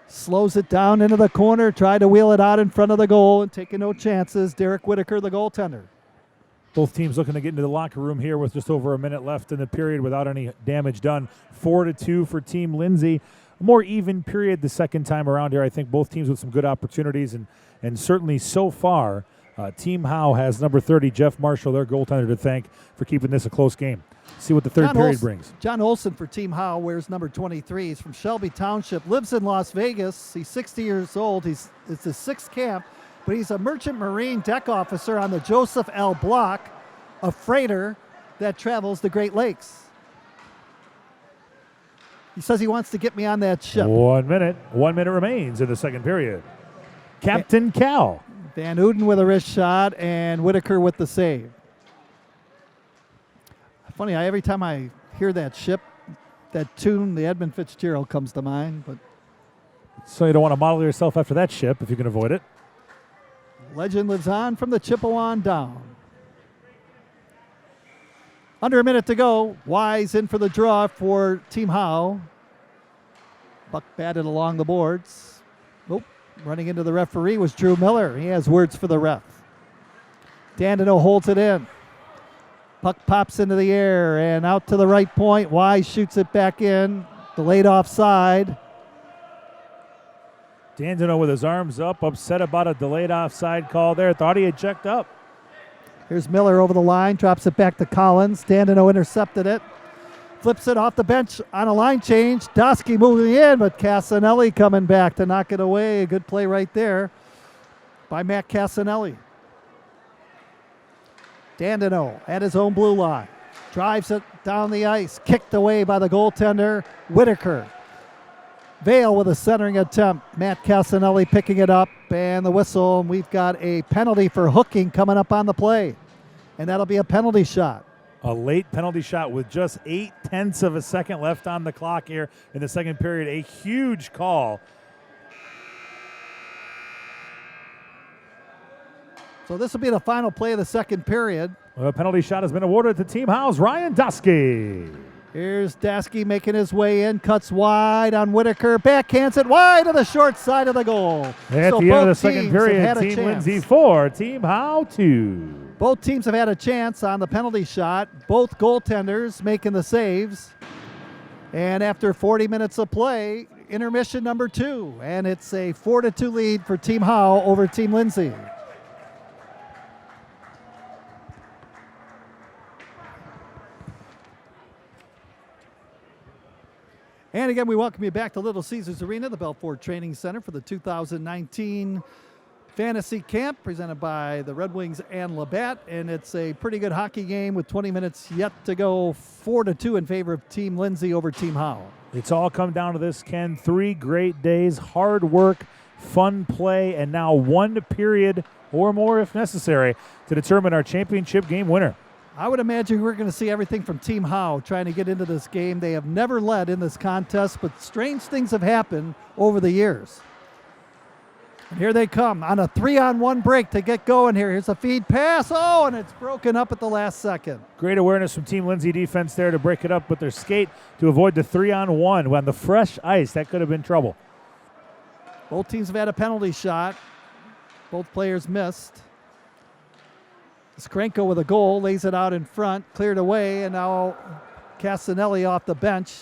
S2: Slows it down into the corner, tried to wheel it out in front of the goal and taking no chances. Derek Whitaker, the goaltender.
S1: Both teams looking to get into the locker room here with just over a minute left in the period without any damage done. 4-2 for Team Lindsay. A more even period the second time around here. I think both teams with some good opportunities, and certainly so far, Team Howe has number 30, Jeff Marshall, their goaltender, to thank for keeping this a close game. See what the third period brings.
S2: John Olsen for Team Howe wears number 23. He's from Shelby Township, lives in Las Vegas. He's 60 years old. It's his sixth camp, but he's a merchant marine deck officer on the Joseph L. Block, a freighter that travels the Great Lakes. He says he wants to get me on that ship.
S1: 1 minute. 1 minute remains in the second period. Captain Cal.
S2: Van Houten with a wrist shot and Whitaker with the save. Funny, every time I hear that ship, that tune, the Edmund Fitzgerald comes to mind. But
S1: so you don't want to model yourself after that ship if you can avoid it.
S2: Legend lives on from the Chippewa down. Under a minute to go. Wise in for the draw for Team Howe. Buck batted along the boards. Nope. Running into the referee was Drew Miller. He has words for the ref. Dandino holds it in. Puck pops into the air and out to the right point. Wise shoots it back in. Delayed offside.
S1: Dandino with his arms up, upset about a delayed offside call there. Thought he had checked up.
S2: Here's Miller over the line, drops it back to Collins. Dandino intercepted it. Flips it off the bench on a line change. Dosky moving in, but Casanelli coming back to knock it away. A good play right there. by Matt Casanelli. Dandino at his own blue line. Drives it down the ice. Kicked away by the goaltender, Whitaker. Vale with a centering attempt. Matt Casanelli picking it up, and the whistle. And we've got a penalty for hooking coming up on the play. And that'll be a penalty shot.
S1: A late penalty shot with just 0.8 of a second left on the clock here in the second period. A huge call.
S2: So this will be the final play of the second period.
S1: A penalty shot has been awarded to Team Howe's Ryan Dusky.
S2: Here's Dasky making his way in, cuts wide on Whitaker, backhands it wide to the short side of the goal.
S1: At
S2: so
S1: the end of the
S2: both
S1: second
S2: teams have
S1: period,
S2: had a
S1: Team
S2: chance.
S1: Lindsay 4, Team Howe 2.
S2: Both teams have had a chance on the penalty shot. Both goaltenders making the saves. And after 40 minutes of play, intermission number 2. And it's a 4-2 lead for Team Howe over Team Lindsay. And again, we welcome you back to Little Caesars Arena, the Belfort Training Center for the 2019 Fantasy Camp presented by the Red Wings and Labatt. And it's a pretty good hockey game with 20 minutes yet to go. 4-2 in favor of Team Lindsay over Team Howe.
S1: It's all come down to this, Ken. 3 great days, hard work, fun play, and now 1 period or more if necessary to determine our championship game winner.
S2: I would imagine we're going to see everything from Team Howe trying to get into this game. They have never led in this contest, but strange things have happened over the years. And here they come on a 3-on-1 break to get going here. Here's a feed pass. Oh, and it's broken up at the last second.
S1: Great awareness from Team Lindsay defense there to break it up with their skate to avoid the 3-on-1. On the fresh ice, that could have been trouble.
S2: Both teams have had a penalty shot. Both players missed. Skrenko with a goal, lays it out in front, cleared away, and now Casanelli off the bench.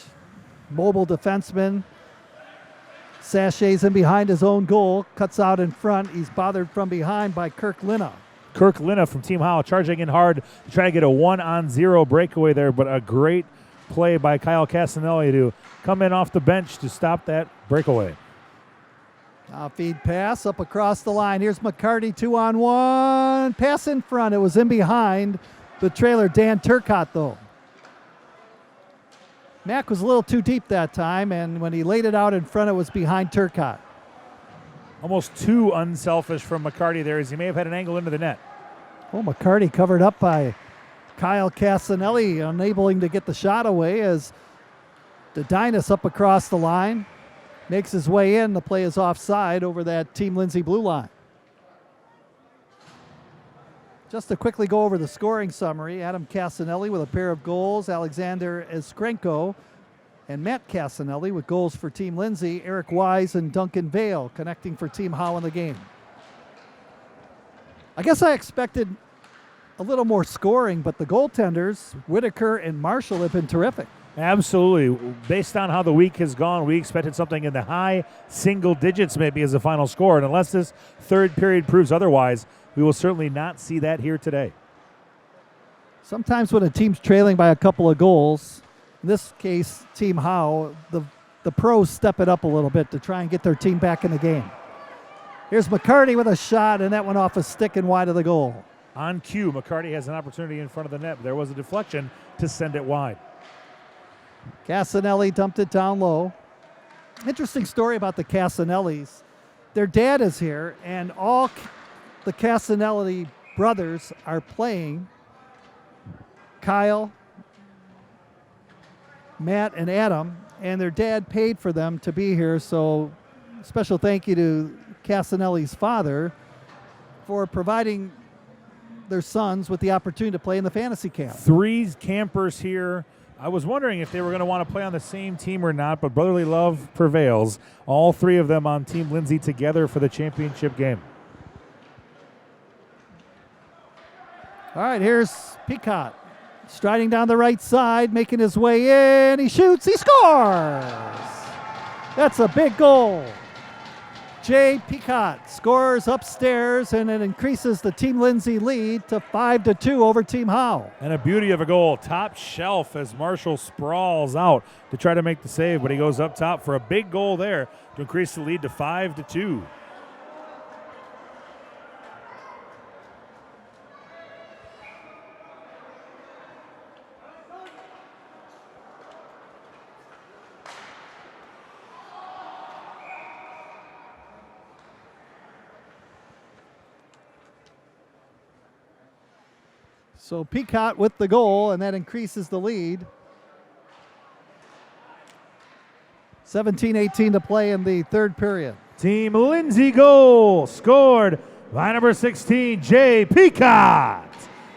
S2: Mobile defenseman. Sachets in behind his own goal, cuts out in front. He's bothered from behind by Kirk Linna.
S1: Kirk Linna from Team Howe charging in hard to try to get a 1-on-0 breakaway there, but a great play by Kyle Casanelli to come in off the bench to stop that breakaway.
S2: Now feed pass up across the line. Here's McCarty 2-on-1. Pass in front. It was in behind the trailer. Dan Turcotte, though. Mack was a little too deep that time, and when he laid it out in front, it was behind Turcotte.
S1: Almost too unselfish from McCarty there, as he may have had an angle into the net.
S2: Oh, McCarty covered up by Kyle Casanelli, unable to get the shot away as Dedinus up across the line. Makes his way in. The play is offside over that Team Lindsay blue line. Just to quickly go over the scoring summary, Adam Casanelli with a pair of goals, Alexander Skrenko, and Matt Casanelli with goals for Team Lindsay, Eric Wise and Duncan Vale connecting for Team Howe in the game. I guess I expected a little more scoring, but the goaltenders, Whitaker and Marshall, have been terrific.
S1: Absolutely. Based on how the week has gone, we expected something in the high single digits maybe as a final score. And unless this third period proves otherwise, we will certainly not see that here today.
S2: Sometimes when a team's trailing by a couple of goals, in this case, Team Howe, the pros step it up a little bit to try and get their team back in the game. Here's McCarty with a shot, and that went off a stick and wide of the goal.
S1: On cue, McCarty has an opportunity in front of the net. There was a deflection to send it wide.
S2: Casanelli dumped it down low. Interesting story about the Casanellis. Their dad is here, and all the Casanelli brothers are playing. Kyle, Matt, and Adam, and their dad paid for them to be here, so special thank you to Casanelli's father for providing their sons with the opportunity to play in the fantasy camp.
S1: 3 campers here. I was wondering if they were going to want to play on the same team or not, but brotherly love prevails. All 3 of them on Team Lindsay together for the championship game.
S2: All right, here's Peacock striding down the right side, making his way in. He shoots, he scores! That's a big goal. Jay Peacock scores upstairs, and it increases the Team Lindsay lead to 5-2 over Team Howe.
S1: And a beauty of a goal, top shelf as Marshall sprawls out to try to make the save, but he goes up top for a big goal there to increase the lead to 5-2.
S2: So Peacock with the goal, and that increases the lead. 17-18 to play in the third period.
S1: Team Lindsay goal scored by number 16, Jay Peacock.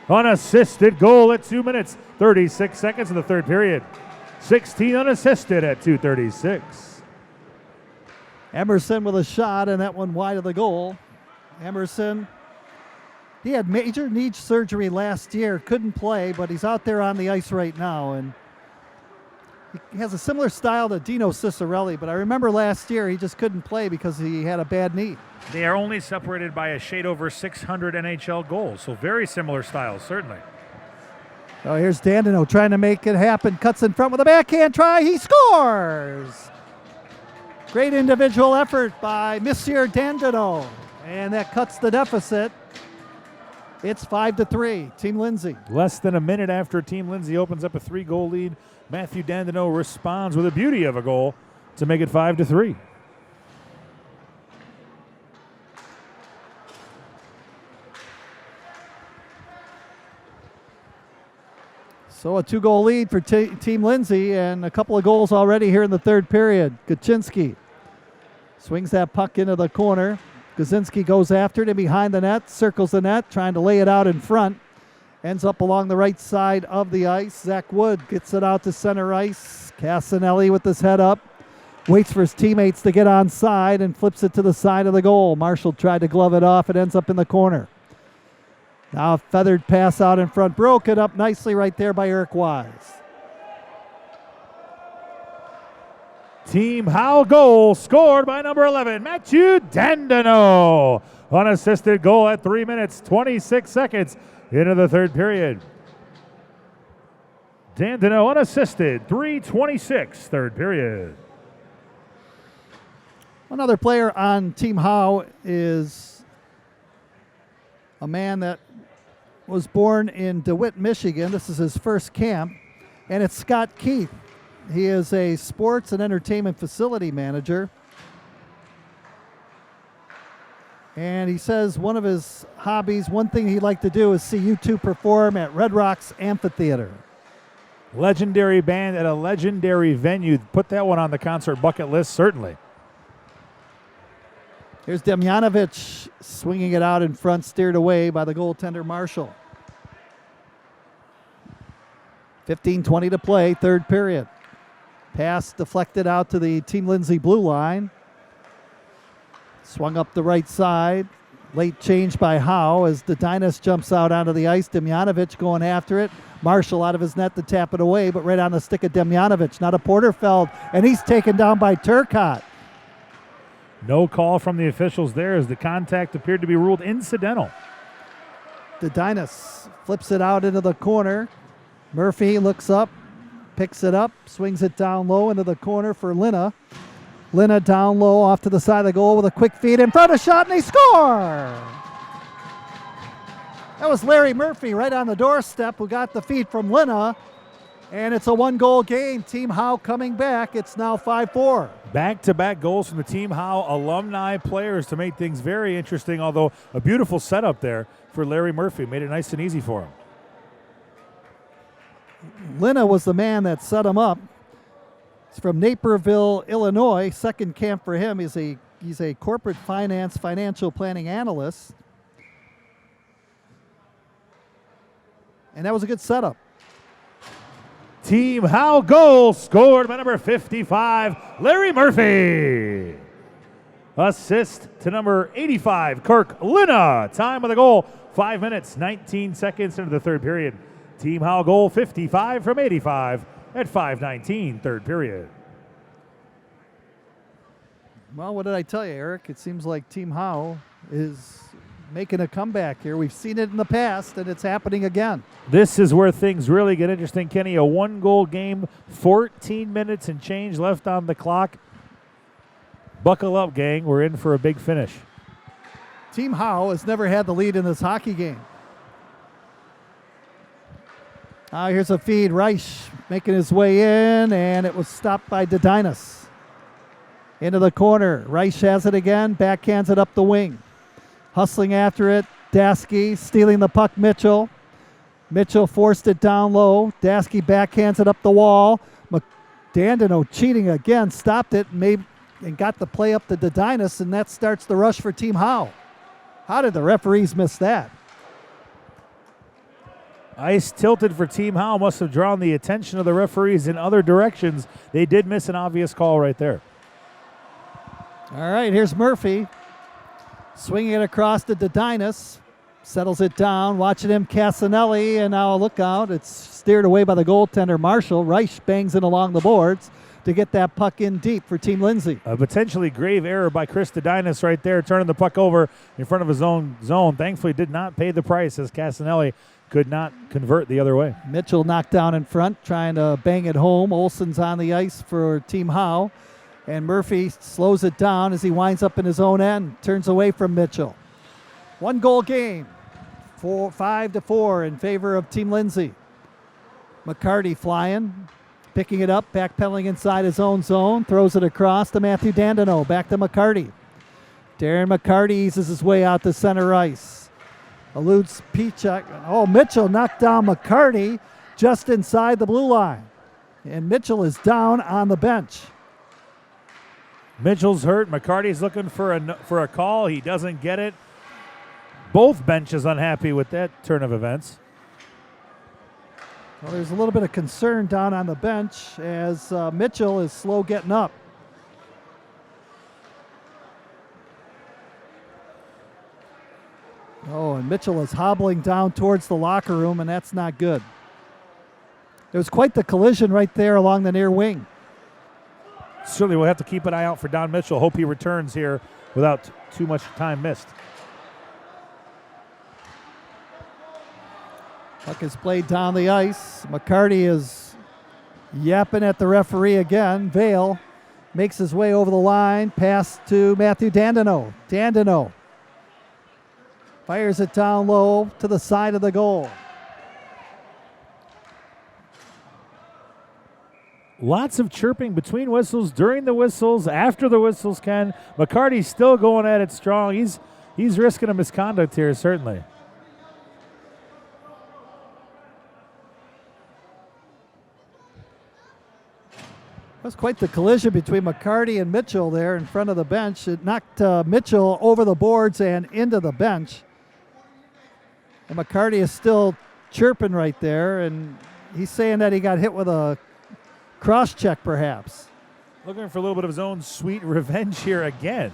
S1: Unassisted goal at 2 minutes, 36 seconds in the third period. 16 unassisted at 2:36.
S2: Emerson with a shot, and that one wide of the goal. Emerson, he had major knee surgery last year, couldn't play, but he's out there on the ice right now, and he has a similar style to Dino Cicerelli, but I remember last year he just couldn't play because he had a bad knee.
S1: They are only separated by a shade over 600 NHL goals, so very similar styles, certainly.
S2: Oh, here's Dandino trying to make it happen. Cuts in front with a backhand try. He scores! Great individual effort by Monsieur Dandino, and that cuts the deficit. It's 5-3, Team Lindsay.
S1: Less than a minute after Team Lindsay opens up a 3-goal lead, Matthew Dandino responds with a beauty of a goal to make it 5-3.
S2: So a 2-goal lead for Team Lindsay, and a couple of goals already here in the third period. Kaczynski swings that puck into the corner. Kaczynski goes after it and behind the net, circles the net, trying to lay it out in front. Ends up along the right side of the ice. Zach Wood gets it out to center ice. Casanelli with his head up. Waits for his teammates to get on side and flips it to the side of the goal. Marshall tried to glove it off. It ends up in the corner. Now a feathered pass out in front. Broken up nicely right there by Eric Wise.
S1: Team Howe goal scored by number 11, Matthew Dandino. Unassisted goal at 3 minutes, 26 seconds into the third period. Dandino unassisted, 3:26, third period.
S2: Another player on Team Howe is a man that was born in DeWitt, Michigan. This is his first camp, and it's Scott Keith. He is a sports and entertainment facility manager. And he says one of his hobbies, one thing he'd like to do is see U2 perform at Red Rocks Amphitheater.
S1: Legendary band at a legendary venue. Put that one on the concert bucket list, certainly.
S2: Here's Demjanovic swinging it out in front, steered away by the goaltender Marshall. 15:20 to play, third period. Pass deflected out to the Team Lindsay blue line. Swung up the right side. Late change by Howe as Dedinas jumps out onto the ice. Demjanovic going after it. Marshall out of his net to tap it away, but right on the stick of Demjanovic. Now to Porterfeld, and he's taken down by Turcotte.
S1: No call from the officials there as the contact appeared to be ruled incidental.
S2: Dedinas flips it out into the corner. Murphy looks up, picks it up, swings it down low into the corner for Linna. Linna down low off to the side of the goal with a quick feed in front of shot, and he scores! That was Larry Murphy right on the doorstep who got the feed from Linna. And it's a one-goal game. Team Howe coming back. It's now 5-4.
S1: Back-to-back goals from the Team Howe alumni players to make things very interesting, although a beautiful setup there for Larry Murphy. Made it nice and easy for him.
S2: Linna was the man that set him up. He's from Naperville, Illinois. Second camp for him. He's a corporate finance, financial planning analyst. And that was a good setup.
S1: Team Howe goal scored by number 55, Larry Murphy. Assist to number 85, Kirk Linna. Time of the goal, 5 minutes, 19 seconds into the third period. Team Howe goal 55 from 85 at 5:19, third period.
S2: Well, what did I tell you, Eric? It seems like Team Howe is making a comeback here. We've seen it in the past, and it's happening again.
S1: This is where things really get interesting, Kenny. A one-goal game, 14 minutes and change left on the clock. Buckle up, gang. We're in for a big finish.
S2: Team Howe has never had the lead in this hockey game. Here's a feed. Reich making his way in, and it was stopped by Dedinas. Into the corner. Reich has it again. Backhands it up the wing. Hustling after it. Dasky stealing the puck. Mitchell. Mitchell forced it down low. Dasky backhands it up the wall. Dandino cheating again, stopped it and got the play up to Dedinas, and that starts the rush for Team Howe. How did the referees miss that?
S1: Ice tilted for Team Howe must have drawn the attention of the referees in other directions. They did miss an obvious call right there.
S2: All right, here's Murphy. Swinging it across to Dedinas. Settles it down, watching him, Casanelli, and now look out. It's steered away by the goaltender, Marshall. Reich bangs it along the boards to get that puck in deep for Team Lindsay.
S1: A potentially grave error by Chris Dedinas right there, turning the puck over in front of his own zone. Thankfully did not pay the price as Casanelli could not convert the other way.
S2: Mitchell knocked down in front, trying to bang it home. Olsen's on the ice for Team Howe, and Murphy slows it down as he winds up in his own end, turns away from Mitchell. 1-goal game, 5-4 in favor of Team Lindsay. McCarty flying, picking it up, backpedaling inside his own zone, throws it across to Matthew Dandino, back to McCarty. Darren McCarty eases his way out to center ice. Eludes Pichuk. Oh, Mitchell knocked down McCarty just inside the blue line. And Mitchell is down on the bench.
S1: Mitchell's hurt. McCarty's looking for a call. He doesn't get it. Both benches unhappy with that turn of events.
S2: Well, there's a little bit of concern down on the bench as Mitchell is slow getting up. Oh, and Mitchell is hobbling down towards the locker room, and that's not good. There was quite the collision right there along the near wing.
S1: Certainly we'll have to keep an eye out for Don Mitchell. Hope he returns here without too much time missed.
S2: Puck is played down the ice. McCarty is yapping at the referee again. Vale makes his way over the line. Pass to Matthew Dandino. Dandino fires it down low to the side of the goal.
S1: Lots of chirping between whistles, during the whistles, after the whistles, Ken. McCarty's still going at it strong. He's risking a misconduct here, certainly.
S2: That's quite the collision between McCarty and Mitchell there in front of the bench. It knocked Mitchell over the boards and into the bench. And McCarty is still chirping right there, and he's saying that he got hit with a cross check perhaps.
S1: Looking for a little bit of his own sweet revenge here again.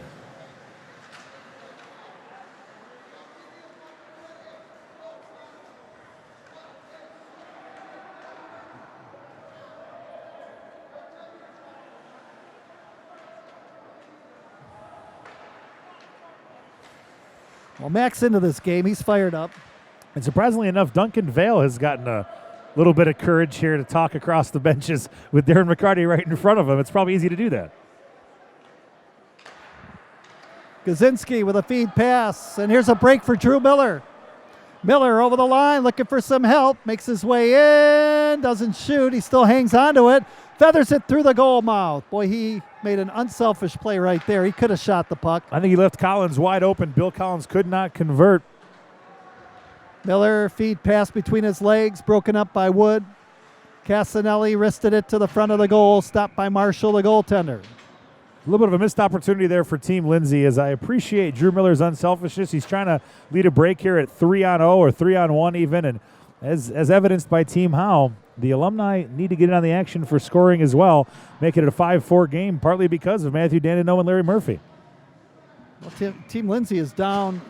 S2: Well, Mac's into this game. He's fired up.
S1: And surprisingly enough, Duncan Vale has gotten a little bit of courage here to talk across the benches with Darren McCarty right in front of him. It's probably easy to do that.
S2: Gazinski with a feed pass, and here's a break for Drew Miller. Miller over the line, looking for some help, makes his way in, doesn't shoot, he still hangs onto it, feathers it through the goal mouth. Boy, he made an unselfish play right there. He could have shot the puck.
S1: I think he left Collins wide open. Bill Collins could not convert.
S2: Miller, feed pass between his legs, broken up by Wood. Casanelli wristed it to the front of the goal, stopped by Marshall, the goaltender.
S1: A little bit of a missed opportunity there for Team Lindsay, as I appreciate Drew Miller's unselfishness. He's trying to lead a break here at 3-on-0 or 3-on-1 even, and as evidenced by Team Howe, the alumni need to get in on the action for scoring as well, making it a 5-4 game, partly because of Matthew Dandino and Larry Murphy.
S2: Well, Team Lindsay is down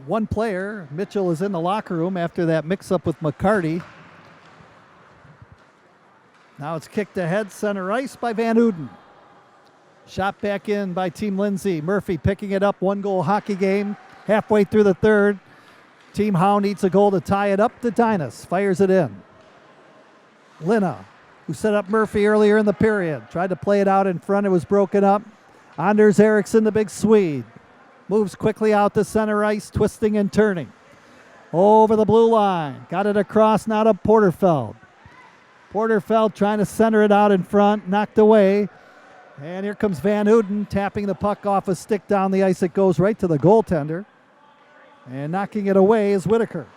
S2: one player. Mitchell is in the locker room after that mix-up with McCarty. Now it's kicked ahead center ice by Van Uden. Shot back in by Team Lindsay. Murphy picking it up. 1-goal hockey game. Halfway through the third. Team Howe needs a goal to tie it up. Dedinas fires it in. Lina, who set up Murphy earlier in the period, tried to play it out in front. It was broken up. Anders Eriksson, the big Swede, moves quickly out to center ice, twisting and turning. Over the blue line. Got it across now to Porterfeld. Porterfeld trying to center it out in front. Knocked away. And here comes Van Uden tapping the puck off a stick down the ice. It goes right to the goaltender. And knocking it away is Whitaker.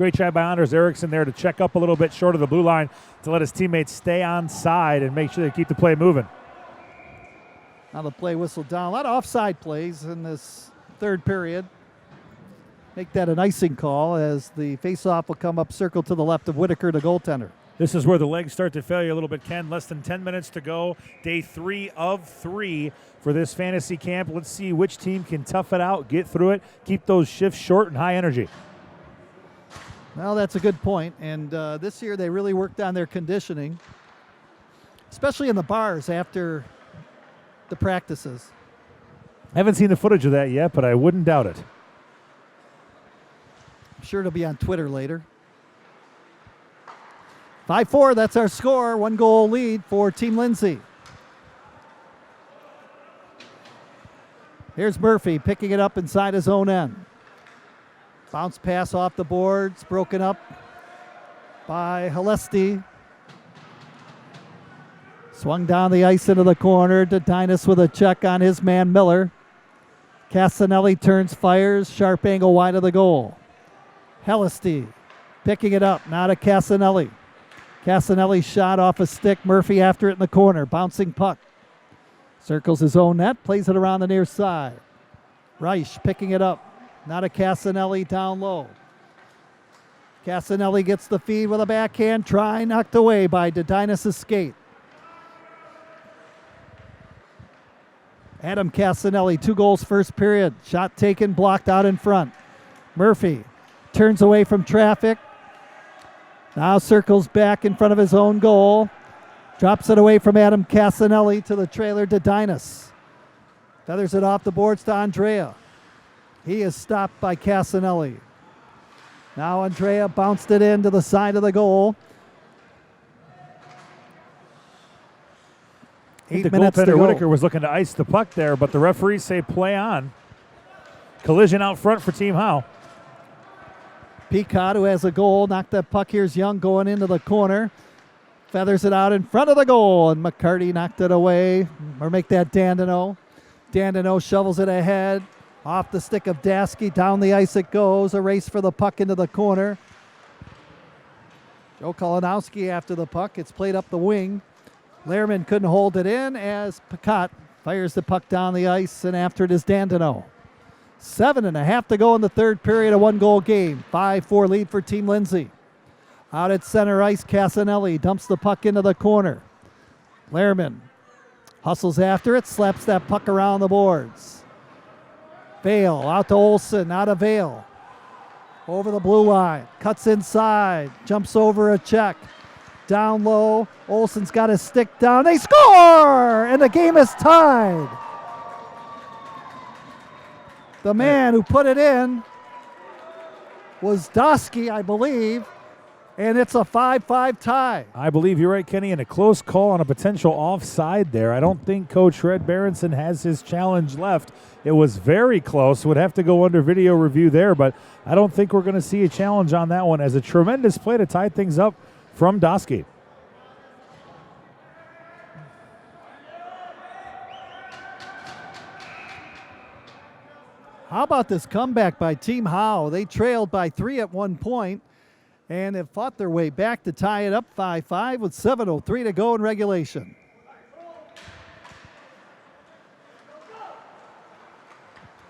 S1: Great try by Anders Eriksson there to check up a little bit short of the blue line to let his teammates stay on side and make sure they keep the play moving.
S2: Now the play whistled down. A lot of offside plays in this third period. Make that an icing call as the faceoff will come up circle to the left of Whitaker, the goaltender.
S1: This is where the legs start to fail you a little bit, Ken. Less than 10 minutes to go. Day 3 of 3 for this fantasy camp. Let's see which team can tough it out, get through it, keep those shifts short and high energy.
S2: Well, that's a good point. And this year they really worked on their conditioning, especially in the bars after the practices.
S1: I haven't seen the footage of that yet, but I wouldn't doubt it.
S2: I'm sure it'll be on Twitter later. 5-4, that's our score. 1-goal lead for Team Lindsay. Here's Murphy picking it up inside his own end. Bounce pass off the boards, broken up by Halesti. Swung down the ice into the corner. Dedinus with a check on his man Miller. Casanelli turns, fires, sharp angle wide of the goal. Halesti picking it up, now to Casanelli. Casanelli shot off a stick. Murphy after it in the corner. Bouncing puck. Circles his own net. Plays it around the near side. Reich picking it up. Now to Casanelli down low. Casanelli gets the feed with a backhand. Try knocked away by Dedinus' skate. Adam Casanelli, 2 goals first period. Shot taken, blocked out in front. Murphy turns away from traffic. Now circles back in front of his own goal. Drops it away from Adam Casanelli to the trailer Dedinus. Feathers it off the boards to Andrea. He is stopped by Casanelli. Now Andrea bounced it in to the side of the goal.
S1: The goaltender Whitaker was looking to ice the puck there, but the referees say play on. Collision out front for Team Howe.
S2: Peacock, who has a goal, knocked that puck. Here's Young going into the corner. Feathers it out in front of the goal, and McCarty knocked it away. Or make that Dandino. Dandino shovels it ahead. Off the stick of Dasky. Down the ice it goes. A race for the puck into the corner. Joe Kalinowski after the puck. It's played up the wing. Lehrman couldn't hold it in as Peacock fires the puck down the ice, and after it is Dandino. 7.5 to go in the third period, a 1-goal game. 5-4 lead for Team Lindsay. Out at center ice, Casanelli dumps the puck into the corner. Lehrman hustles after it, slaps that puck around the boards. Vale out to Olsen, out of Vale. Over the blue line, cuts inside, jumps over a check. Down low, Olsen's got his stick down. They score! And the game is tied. The man who put it in was Dosky, I believe, and it's a 5-5 tie.
S1: I believe you're right, Kenny, and a close call on a potential offside there. I don't think Coach Red Berenson has his challenge left. It was very close. Would have to go under video review there, but I don't think we're going to see a challenge on that one as a tremendous play to tie things up from Dosky.
S2: How about this comeback by Team Howe? They trailed by 3 at one point and have fought their way back to tie it up 5-5 with 7:03 to go in regulation.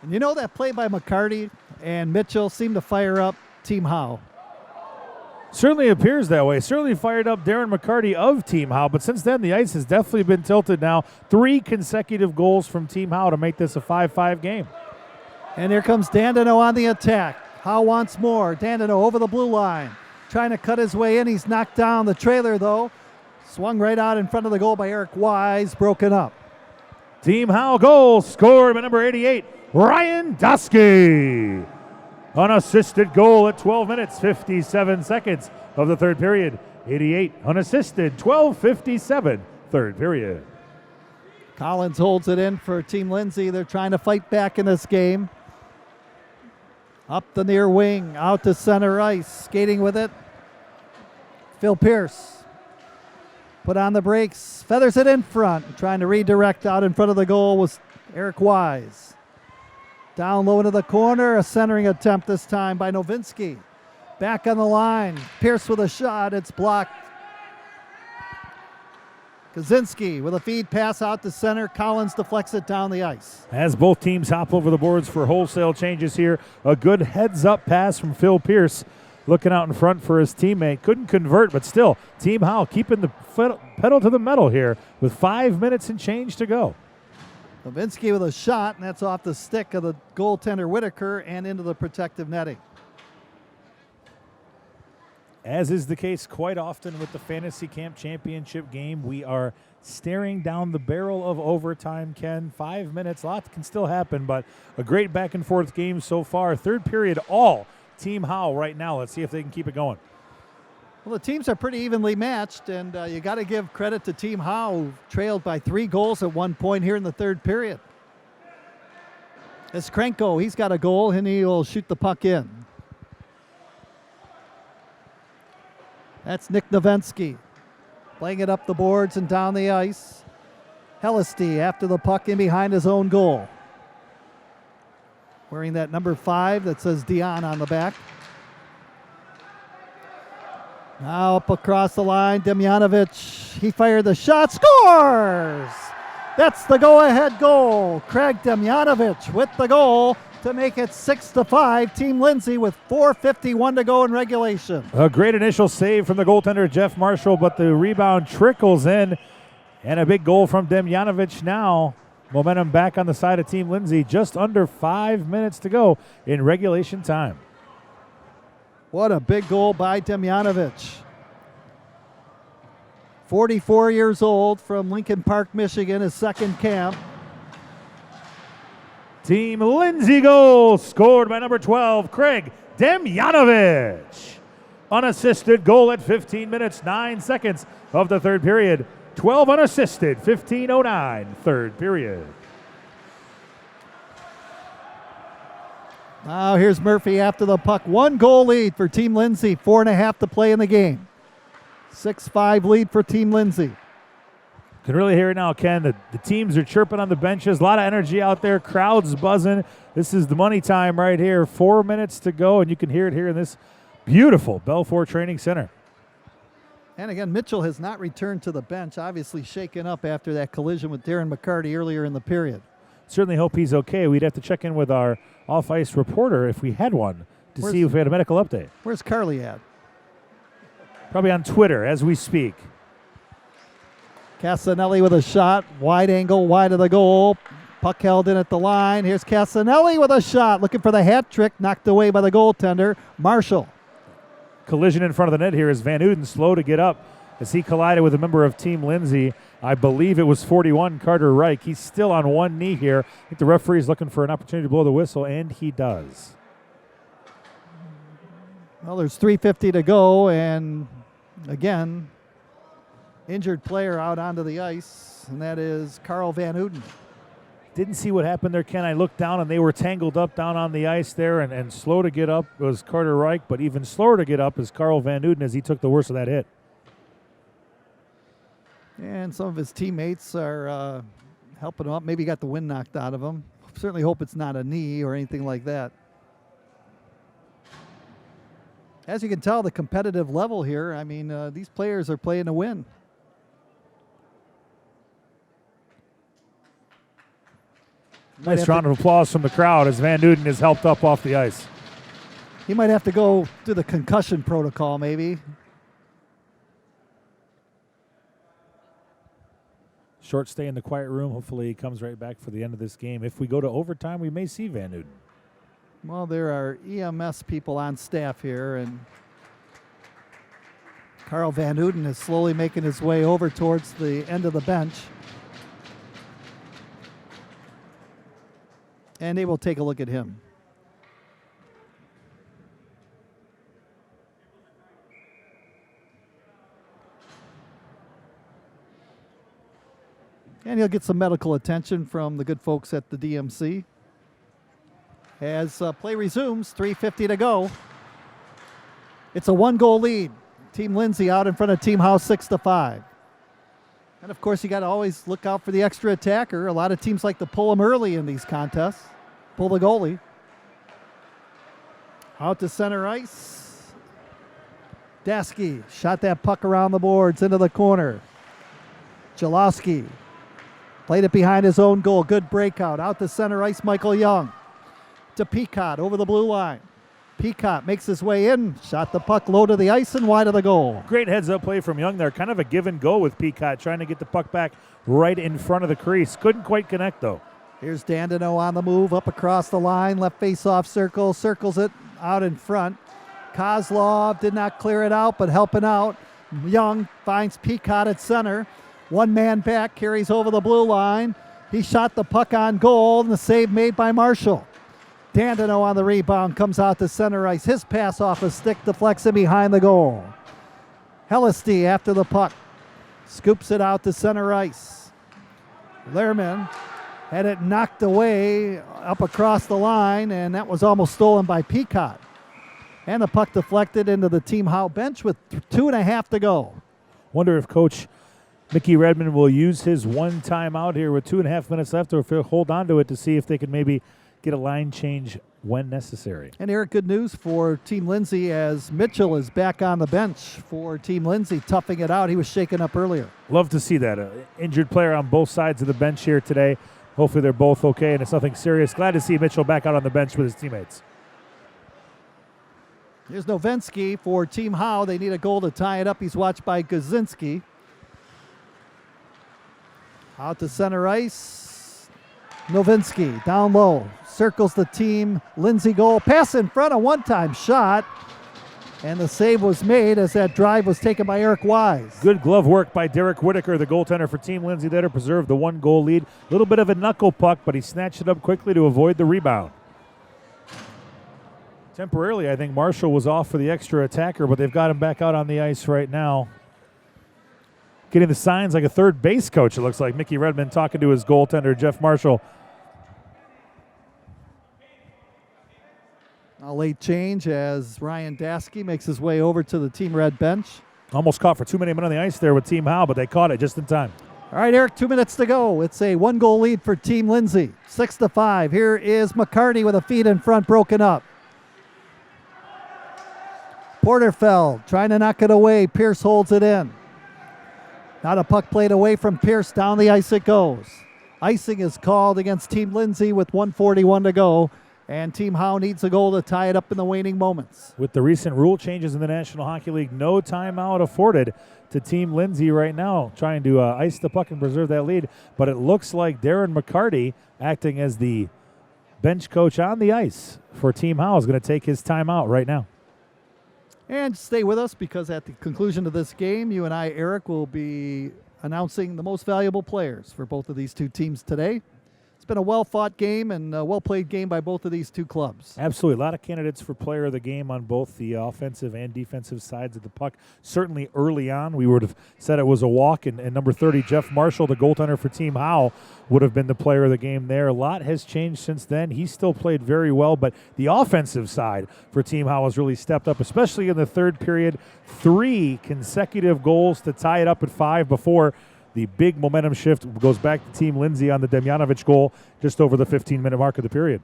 S2: And you know that play by McCarty and Mitchell seemed to fire up Team Howe.
S1: Certainly appears that way. Certainly fired up Darren McCarty of Team Howe, but since then the ice has definitely been tilted now. 3 consecutive goals from Team Howe to make this a 5-5 game.
S2: And here comes Dandino on the attack. Howe wants more. Dandino over the blue line. Trying to cut his way in. He's knocked down the trailer, though. Swung right out in front of the goal by Eric Wise. Broken up.
S1: Team Howe goal scored by number 88, Ryan Dosky. Unassisted goal at 12 minutes, 57 seconds of the third period. 88 unassisted, 12:57 third period.
S2: Collins holds it in for Team Lindsay. They're trying to fight back in this game. Up the near wing, out to center ice, skating with it. Phil Pierce put on the brakes, feathers it in front. Trying to redirect out in front of the goal was Eric Wise. Down low into the corner, a centering attempt this time by Novinsky. Back on the line. Pierce with a shot. It's blocked. Kaczynski with a feed pass out to center. Collins deflects it down the ice.
S1: As both teams hop over the boards for wholesale changes here, a good heads-up pass from Phil Pierce, looking out in front for his teammate. Couldn't convert, but still, Team Howe keeping the pedal to the metal here with 5 minutes and change to go.
S2: Levinsky with a shot, and that's off the stick of the goaltender Whitaker and into the protective netting.
S1: As is the case quite often with the Fantasy Camp Championship game, we are staring down the barrel of overtime, Ken. 5 minutes, lots can still happen, but a great back-and-forth game so far. Third period, all Team Howe right now. Let's see if they can keep it going.
S2: Well, the teams are pretty evenly matched, and you got to give credit to Team Howe, who trailed by 3 goals at one point here in the third period. It's Krenko. He's got a goal, and he will shoot the puck in. That's Nick Novensky playing it up the boards and down the ice. Hellisty after the puck in behind his own goal. Wearing that number 5 that says Dion on the back. Now up across the line, Demjanovic. He fired the shot, scores! That's the go-ahead goal. Craig Demjanovic with the goal to make it 6-5. Team Lindsay with 4:51 to go in regulation.
S1: A great initial save from the goaltender Jeff Marshall, but the rebound trickles in, and a big goal from Demjanovic now. Momentum back on the side of Team Lindsay. Just under 5 minutes to go in regulation time.
S2: What a big goal by Demjanovic. 44 years old from Lincoln Park, Michigan, his second camp.
S1: Team Lindsay goal scored by number 12, Craig Demjanovic. Unassisted goal at 15 minutes, 9 seconds of the third period. 12 unassisted, 15:09, third period.
S2: Now here's Murphy after the puck. 1 goal lead for Team Lindsay, 4.5 to play in the game. 6-5 lead for Team Lindsay.
S1: Can really hear it now, Ken. The teams are chirping on the benches. A lot of energy out there. Crowds buzzing. This is the money time right here. 4 minutes to go, and you can hear it here in this beautiful Belfour Training Center.
S2: And again, Mitchell has not returned to the bench, obviously shaken up after that collision with Darren McCarty earlier in the period.
S1: Certainly hope he's okay. We'd have to check in with our off-ice reporter if we had one to see if we had a medical update.
S2: Where's Carly at?
S1: Probably on Twitter as we speak.
S2: Casanelli with a shot, wide angle, wide of the goal. Puck held in at the line. Here's Casanelli with a shot, looking for the hat trick, knocked away by the goaltender, Marshall.
S1: Collision in front of the net here is Van Uden slow to get up as he collided with a member of Team Lindsay. I believe it was 41, Carter Reich. He's still on one knee here. I think the referee is looking for an opportunity to blow the whistle, and he does.
S2: Well, there's 3:50 to go, and again, injured player out onto the ice, and that is Carl Van Uden.
S1: Didn't see what happened there, Ken. I looked down, and they were tangled up down on the ice there, and slow to get up was Carter Reich, but even slower to get up is Carl Van Uden as he took the worst of that hit.
S2: And some of his teammates are helping him up. Maybe got the wind knocked out of him. Certainly hope it's not a knee or anything like that. As you can tell, the competitive level here, I mean, these players are playing to win.
S1: Nice round of applause from the crowd as Van Uden is helped up off the ice.
S2: He might have to go through the concussion protocol, maybe.
S1: Short stay in the quiet room. Hopefully he comes right back for the end of this game. If we go to overtime, we may see Van Uden.
S2: Well, there are EMS people on staff here, and Carl Van Uden is slowly making his way over towards the end of the bench. And they will take a look at him. And he'll get some medical attention from the good folks at the DMC. As play resumes, 3:50 to go. It's a 1-goal lead. Team Lindsay out in front of Team House 6-5. And of course, you got to always look out for the extra attacker. A lot of teams like to pull them early in these contests. Pull the goalie. Out to center ice. Dasky shot that puck around the boards into the corner. Jalowski played it behind his own goal. Good breakout. Out to center ice, Michael Young. To Peacock over the blue line. Peacock makes his way in. Shot the puck low to the ice and wide of the goal.
S1: Great heads-up play from Young there. Kind of a give and go with Peacock, trying to get the puck back right in front of the crease. Couldn't quite connect, though.
S2: Here's Dandino on the move, up across the line. Left face-off circle. Circles it out in front. Kozlov did not clear it out, but helping out. Young finds Peacock at center. One man back, carries over the blue line. He shot the puck on goal, and the save made by Marshall. Dandino on the rebound, comes out to center ice. His pass off a stick deflects it behind the goal. Hellisty after the puck. Scoops it out to center ice. Lehrman had it knocked away up across the line, and that was almost stolen by Peacock. And the puck deflected into the Team Howe bench with 2.5 to go.
S1: Wonder if Coach Mickey Redmond will use his one timeout here with 2.5 minutes left, or if he'll hold on to it to see if they can maybe get a line change when necessary.
S2: And Eric, good news for Team Lindsay as Mitchell is back on the bench for Team Lindsay, toughing it out. He was shaken up earlier.
S1: Love to see that. Injured player on both sides of the bench here today. Hopefully they're both okay and it's nothing serious. Glad to see Mitchell back out on the bench with his teammates.
S2: Here's Novensky for Team Howe. They need a goal to tie it up. He's watched by Gazinski. Out to center ice. Novinsky down low. Circles the Team Lindsay goal. Pass in front, a one-time shot. And the save was made as that drive was taken by Eric Wise.
S1: Good glove work by Derek Whitaker, the goaltender for Team Lindsay there to preserve the 1-goal lead. A little bit of a knuckle puck, but he snatched it up quickly to avoid the rebound. Temporarily, I think Marshall was off for the extra attacker, but they've got him back out on the ice right now. Getting the signs like a third base coach, it looks like. Mickey Redmond talking to his goaltender, Jeff Marshall.
S2: A late change as Ryan Dasky makes his way over to the Team Red bench.
S1: Almost caught for too many men on the ice there with Team Howe, but they caught it just in time.
S2: All right, Eric, 2 minutes to go. It's a 1-goal lead for Team Lindsay. 6-5. Here is McCarty with a feed in front, broken up. Porterfeld trying to knock it away. Pierce holds it in. Not a puck played away from Pierce. Down the ice it goes. Icing is called against Team Lindsay with 1:41 to go. And Team Howe needs a goal to tie it up in the waning moments.
S1: With the recent rule changes in the National Hockey League, no timeout afforded to Team Lindsay right now, trying to ice the puck and preserve that lead. But it looks like Darren McCarty, acting as the bench coach on the ice for Team Howe, is going to take his timeout right now.
S2: And stay with us because at the conclusion of this game, you and I, Eric, will be announcing the most valuable players for both of these two teams today. It's been a well-fought game and a well-played game by both of these two clubs.
S1: Absolutely. A lot of candidates for player of the game on both the offensive and defensive sides of the puck. Certainly early on, we would have said it was a walk, and number 30, Jeff Marshall, the goaltender for Team Howe, would have been the player of the game there. A lot has changed since then. He still played very well, but the offensive side for Team Howe has really stepped up, especially in the third period. 3 consecutive goals to tie it up at 5 before the big momentum shift goes back to Team Lindsay on the Demjanovic goal just over the 15-minute mark of the period.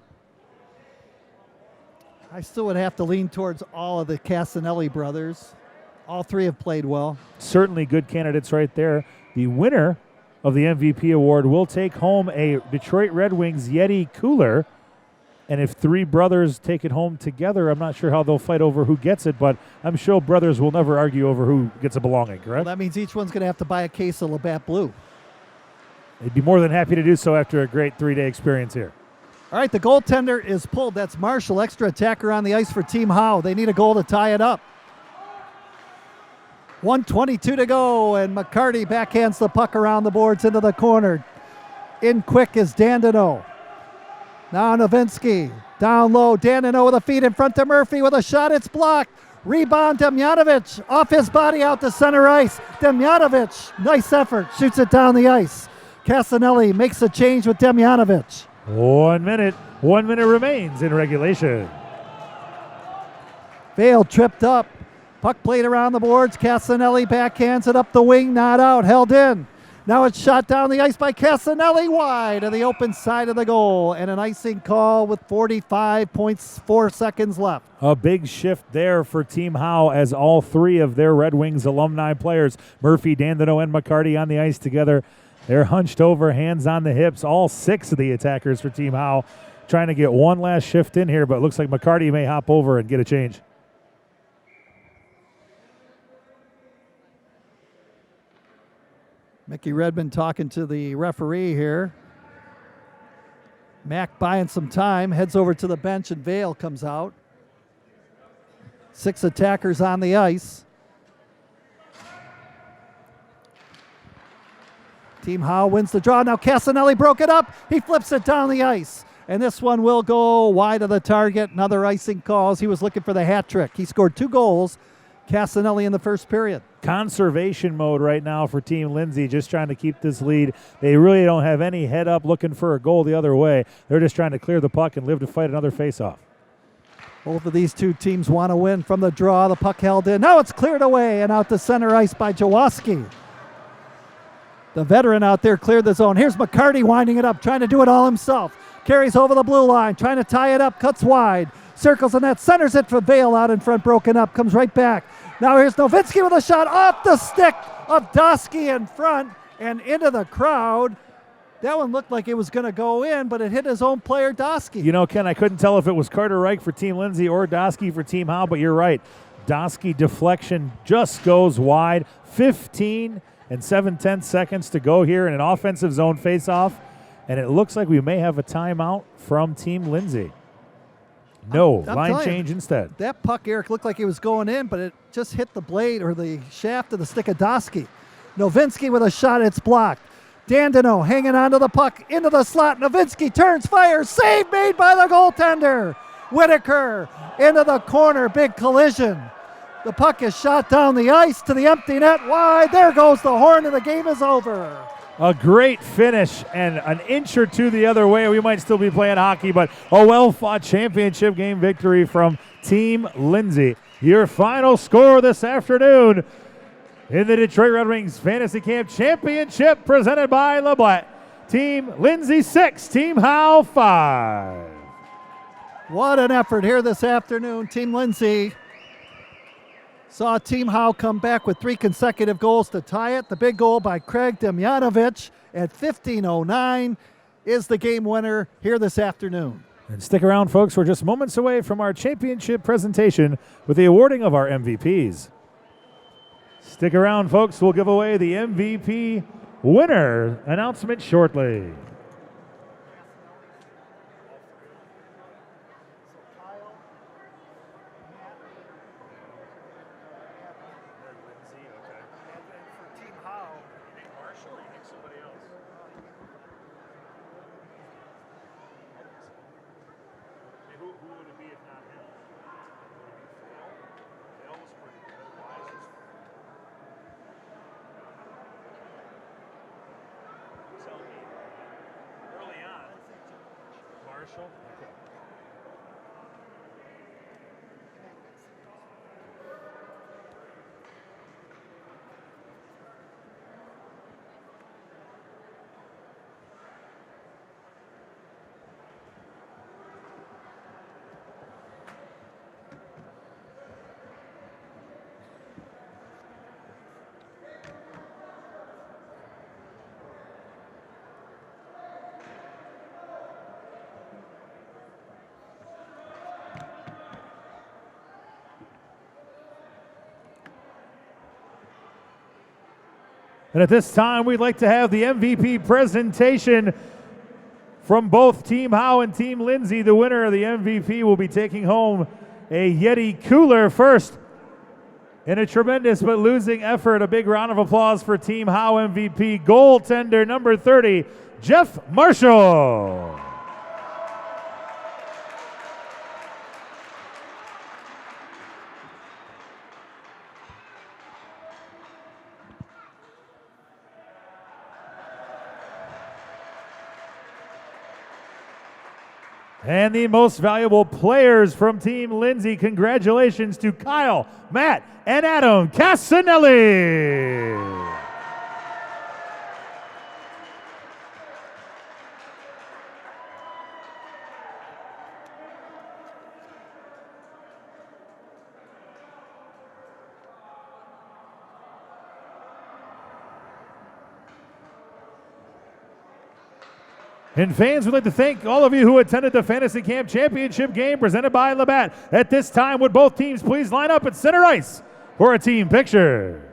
S2: I still would have to lean towards all of the Casanelli brothers. All 3 have played well.
S1: Certainly good candidates right there. The winner of the MVP award will take home a Detroit Red Wings Yeti cooler. And if 3 brothers take it home together, I'm not sure how they'll fight over who gets it, but I'm sure brothers will never argue over who gets a belonging, correct?
S2: Well, that means each one's going to have to buy a case of Labatt Blue.
S1: They'd be more than happy to do so after a great 3-day experience here.
S2: All right, the goaltender is pulled. That's Marshall, extra attacker on the ice for Team Howe. They need a goal to tie it up. 1:22 to go, and McCarty backhands the puck around the boards into the corner. In quick is Dandino. Now Novinsky, down low. Dandino with a feed in front to Murphy with a shot. It's blocked. Rebound, Demjanovic off his body out to center ice. Demjanovic, nice effort, shoots it down the ice. Casanelli makes a change with Demjanovic.
S1: 1 minute. 1 minute remains in regulation.
S2: Vale tripped up. Puck played around the boards. Casanelli backhands it up the wing, not out, held in. Now it's shot down the ice by Casanelli wide of the open side of the goal, and an icing call with 45.4 seconds left.
S1: A big shift there for Team Howe as all three of their Red Wings alumni players, Murphy, Dandino, and McCarty, on the ice together. They're hunched over, hands on the hips, all six of the attackers for Team Howe trying to get one last shift in here, but it looks like McCarty may hop over and get a change.
S2: Mickey Redmond talking to the referee here. Mac buying some time, heads over to the bench, and Vale comes out. 6 attackers on the ice. Team Howe wins the draw. Now Casanelli broke it up. He flips it down the ice. And this one will go wide of the target. Another icing calls. He was looking for the hat trick. He scored 2 goals. Casanelli in the first period.
S1: Conservation mode right now for Team Lindsay, just trying to keep this lead. They really don't have any head up looking for a goal the other way. They're just trying to clear the puck and live to fight another faceoff.
S2: Both of these two teams want to win from the draw. The puck held in. Now it's cleared away and out to center ice by Jaworski. The veteran out there cleared the zone. Here's McCarty winding it up, trying to do it all himself. Carries over the blue line, trying to tie it up, cuts wide. Circles the net, centers it for Vale out in front, broken up, comes right back. Now here's Nowitzki with a shot off the stick of Doski in front and into the crowd. That one looked like it was going to go in, but it hit his own player, Doski.
S1: You know, Ken, I couldn't tell if it was Carter Reich for Team Lindsay or Doski for Team Howe, but you're right. Doski deflection just goes wide. 15 and 7/10 seconds to go here in an offensive zone faceoff, and it looks like we may have a timeout from Team Lindsay. No,
S2: I'm
S1: line change instead.
S2: That puck, Eric, looked like it was going in, but it just hit the blade or the shaft of the stick of Doski. Nowitzki with a shot, it's blocked. Dandino hanging onto the puck, into the slot. Nowitzki turns, fires, save made by the goaltender. Whitaker into the corner, big collision. The puck is shot down the ice to the empty net wide. There goes the horn, and the game is over.
S1: A great finish, and an inch or two the other way. We might still be playing hockey, but a well-fought championship game victory from Team Lindsay. Your final score this afternoon in the Detroit Red Wings Fantasy Camp Championship presented by LeBlanc. Team Lindsay 6, Team Howe 5.
S2: What an effort here this afternoon. Team Lindsay saw Team Howe come back with 3 consecutive goals to tie it. The big goal by Craig Demjanovic at 15:09 is the game winner here this afternoon.
S1: And stick around, folks. We're just moments away from our championship presentation with the awarding of our MVPs. Stick around, folks. We'll give away the MVP winner announcement shortly. And at this time, we'd like to have the MVP presentation from both Team Howe and Team Lindsay. The winner of the MVP will be taking home a Yeti cooler first. In a tremendous but losing effort, a big round of applause for Team Howe MVP, goaltender number 30, Jeff Marshall. And the most valuable players from Team Lindsay, congratulations to Kyle, Matt, and Adam Casanelli. And fans, we'd like to thank all of you who attended the Fantasy Camp Championship game presented by Labatt. At this time, would both teams please line up at center ice for a team picture?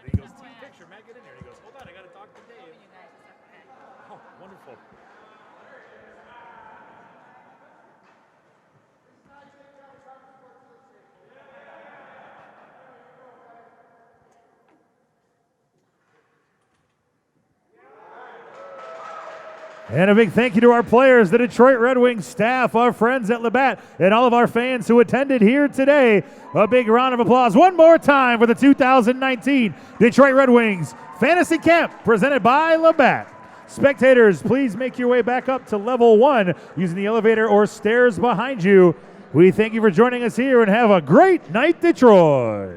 S3: He goes, team picture, Matt, get in there. He goes, hold on, I got to talk to Dave. Oh, wonderful.
S1: And a big thank you to our players, the Detroit Red Wings staff, our friends at Labatt, and all of our fans who attended here today. A big round of applause one more time for the 2019 Detroit Red Wings Fantasy Camp presented by Labatt. Spectators, please make your way back up to level 1 using the elevator or stairs behind you. We thank you for joining us here and have a great night, Detroit.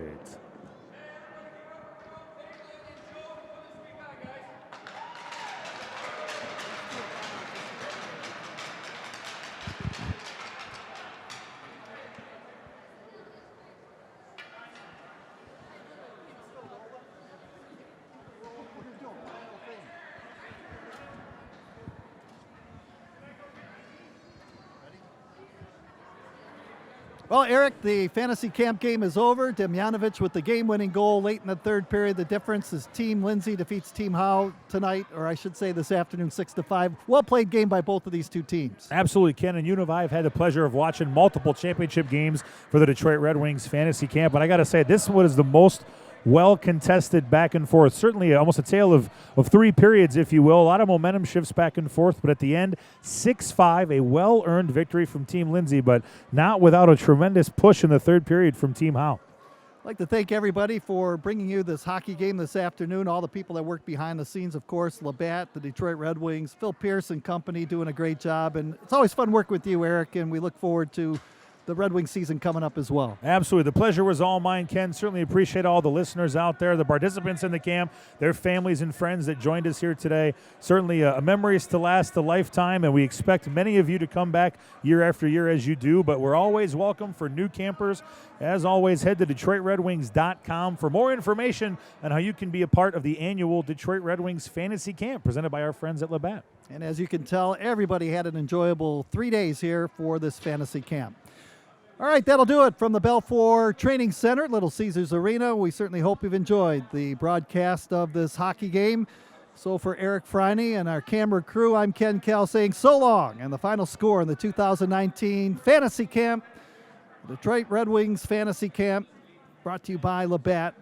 S2: Well, Eric, the fantasy camp game is over. Demjanovic with the game-winning goal late in the third period. The difference is Team Lindsay defeats Team Howe tonight, or I should say this afternoon, 6-5. Well-played game by both of these two teams.
S1: Absolutely, Ken. And you and I have had the pleasure of watching multiple championship games for the Detroit Red Wings fantasy camp. And I got to say, this was the most well-contested back and forth. Certainly almost a tale of 3 periods, if you will. A lot of momentum shifts back and forth, but at the end, 6-5, a well-earned victory from Team Lindsay, but not without a tremendous push in the third period from Team Howe.
S2: I'd like to thank everybody for bringing you this hockey game this afternoon. All the people that work behind the scenes, of course, Labatt, the Detroit Red Wings, Phil Pearson Company doing a great job. And it's always fun working with you, Eric, and we look forward to the Red Wings season coming up as well.
S1: Absolutely. The pleasure was all mine, Ken. Certainly appreciate all the listeners out there, the participants in the camp, their families and friends that joined us here today. Certainly a memories to last a lifetime, and we expect many of you to come back year after year as you do, but we're always welcome for new campers. As always, head to DetroitRedWings.com for more information on how you can be a part of the annual Detroit Red Wings Fantasy Camp presented by our friends at Labatt.
S2: And as you can tell, everybody had an enjoyable 3 days here for this fantasy camp. All right, that'll do it from the Belfour Training Center, Little Caesars Arena. We certainly hope you've enjoyed the broadcast of this hockey game. So for Eric Friney and our camera crew, I'm Ken Kell saying so long. And the final score in the 2019 Fantasy Camp, Detroit Red Wings Fantasy Camp, brought to you by Labatt.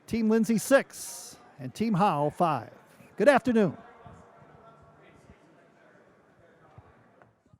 S2: Team Lindsay 6 and Team Howe 5. Good afternoon.